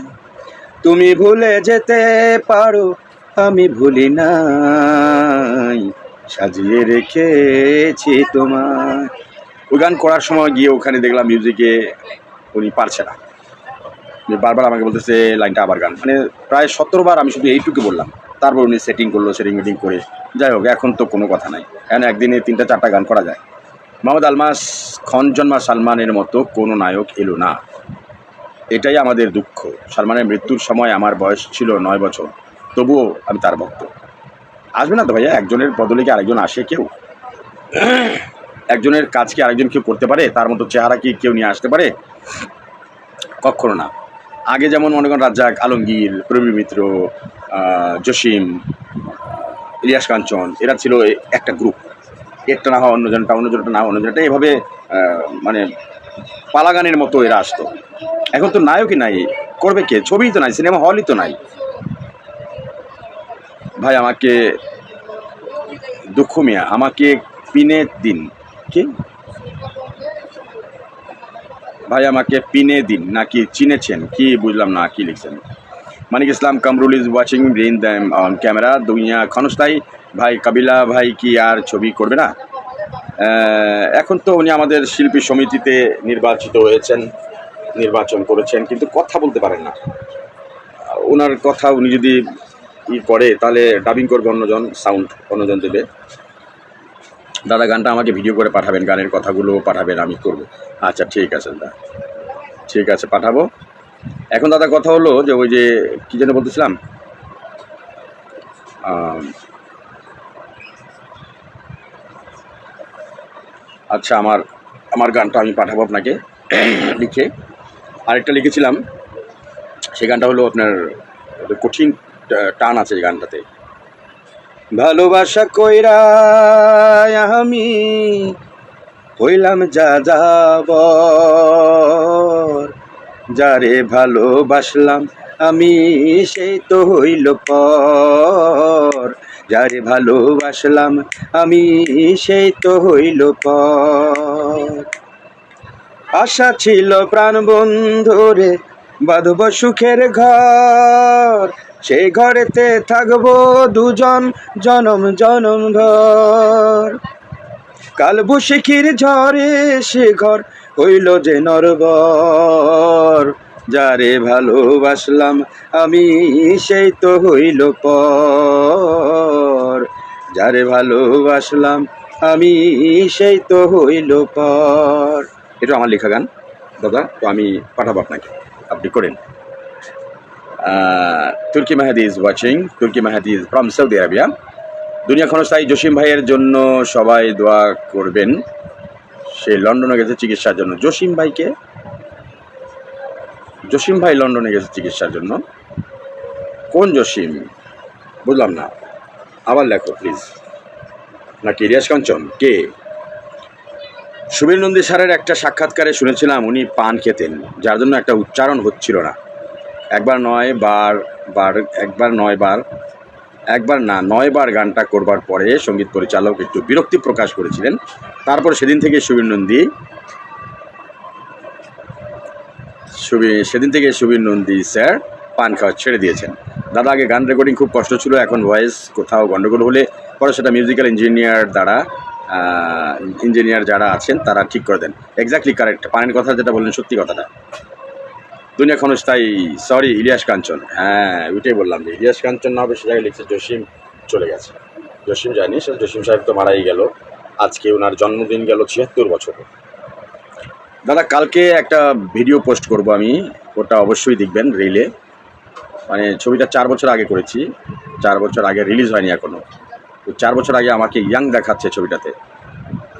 তুমি ভুলে যেতে পারো আমি ভুলি নাই, সাজিয়ে রেখেছি তোমার। ওই গান করার সময় গিয়ে ওখানে দেখলাম মিউজিকে উনি পারছে না, বারবার আমাকে বলতেছে লাইনটা আবার গান, মানে প্রায় 17 বার আমি শুধু এইটুকু বললাম। তারপর উনি সেটিং মিটিং করে, যাই হোক এখন তো কোনো কথা নাই, এখন একদিনে 3টা-4টা গান করা যায়। মোহাম্মদ আলমাস, খনজন্মা সালমানের মতো কোনো নায়ক এলো না, এটাই আমাদের দুঃখ। সালমানের মৃত্যুর সময় আমার বয়স ছিল 9 বছর, তবুও আমি তার ভক্ত। আসবে না তো ভাইয়া, একজনের বদলে কি আরেকজন আসে? কেউ একজনের কাজ কি আরেকজন কেউ করতে পারে? তার মতো চেহারা কি কেউ নিয়ে আসতে পারে? কখনো না। আগে যেমন মনে করেন রাজ্জাক, আলমগীর, প্রবীর মিত্র, জসিম, ইলিয়াস কাঞ্চন, এরা ছিল একটা গ্রুপ, একটা না হয় অন্যজনটা, অন্যজনটা না অন্যজনটা, এভাবে মানে পালাগানের মতো এরা আসতো। এখন তো নায়কই নাই, করবে কে? ছবিই তো নাই, সিনেমা হলই তো নাই। ভাই আমাকে দুঃখ মিয়া, আমাকে পিনে দিন। কি ভাই আমাকে পিনে দিন নাকি চিনেছেন? কি বুঝলাম না, কি লিখছেন? Manik Islam Kamrul is watching, brain dam on camera. দুনিয়া ক্ষণস্থায়ী ভাই, কাবিলা ভাই কি আর ছবি করবে না? এখন তো উনি আমাদের শিল্পী সমিতিতে নির্বাচন করেছেন, কিন্তু কথা বলতে পারেন না। ওনার কথা উনি যদি করে তাহলে ডাবিং করবে অন্যজন, সাউন্ড অন্যজন দেবে। দাদা গানটা আমাকে ভিডিও করে পাঠাবেন, গানের কথাগুলো পাঠাবেন, আমি করব। আচ্ছা ঠিক আছে দাদা, ঠিক আছে পাঠাবো। এখন দাদা কথা হলো যে ওই যে কী যেন বলতেছিলাম, আচ্ছা, আমার আমার গানটা আমি পাঠাবো আপনাকে লিখে। আরেকটা লিখেছিলাম, সেই গানটা হলো আপনার একটা কঠিন টান আছে এই গানটাতে। ভালোবাসা কইরা আমি হইলাম যা যাবর, যারে ভালোবাসলাম আমি সেই তো হইল পর, যারে ভালোবাসলাম আমি সেই তো হইল পর। আশা ছিল প্রাণ বন্ধুরে বাঁধব সুখের ঘর, সেই ঘরেতে থাকবো দুজন জনম জনম ধর। কাল বৈশাখীর ঝড়ে সে ঘর হইল যে নরবর, যারে ভালোবাসলাম আমি সেই তো হইল পর, যারে ভালোবাসলাম আমি সেই তো হইল পর। এটা আমার লেখা গান দাদা, তো আমি পাঠাবো আপনাকে, আপনি করেন। তুর্কি মেহেদি ইজ ওয়াচিং, তুর্কি মেহেদি ইজ ফ্রম সৌদি আরবিয়া। দুনিয়া ক্ষণস্থায়ী জসিম ভাইয়ের জন্য সবাই দোয়া করবেন, সে লন্ডনে গেছে চিকিৎসার জন্য। জসিম ভাইকে, জসিম ভাই লন্ডনে গেছে চিকিৎসার জন্য। কোন জসিম বুঝলাম না, আবার লেখো প্লিজ। নাকি রিয়াজ কাঞ্চন কে? সুবীর নন্দী স্যারের একটা সাক্ষাৎকারে শুনেছিলাম উনি পান খেতেন, যার জন্য একটা উচ্চারণ হচ্ছিল না। একবার না 9 বার গানটা করবার পরে সঙ্গীত পরিচালক একটু বিরক্তি প্রকাশ করেছিলেন। তারপর সেদিন থেকে সুবীর নন্দী স্যার পান খাওয়া ছেড়ে দিয়েছেন। দাদা, আগে গান রেকর্ডিং খুব কষ্ট ছিল, এখন ভয়েস কোথাও গন্ডগোল হলে পরে সেটা মিউজিক্যাল ইঞ্জিনিয়ার যারা আছেন তারা ঠিক করে দেন। এক্স্যাক্টলি কারেক্ট, পানের কথা যেটা বললেন সত্যি কথাটা। দুনিয়া ক্ষণস্থায়ী, সরি ইলিয়াস কাঞ্চন, হ্যাঁ ওইটাই বললাম যে ইলিয়াস কাঞ্চন না হবে, সে জায়গায় লিখছে জসিম চলে গেছে। জসিম যায়নি, সে জসিম সাহেব তো মারাই গেল। আজকে ওনার জন্মদিন গেল 76 বছর। দাদা, কালকে একটা ভিডিও পোস্ট করব আমি, ওটা অবশ্যই দেখবেন রিলে। মানে ছবিটা 4 বছর আগে করেছি, 4 বছর আগে রিলিজ হয়নি এখনও। তো 4 বছর আগে আমাকে ইয়াং দেখাচ্ছে ছবিটাতে।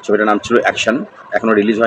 ছবিটার নাম ছিল অ্যাকশন, এখনও রিলিজ হয়নি।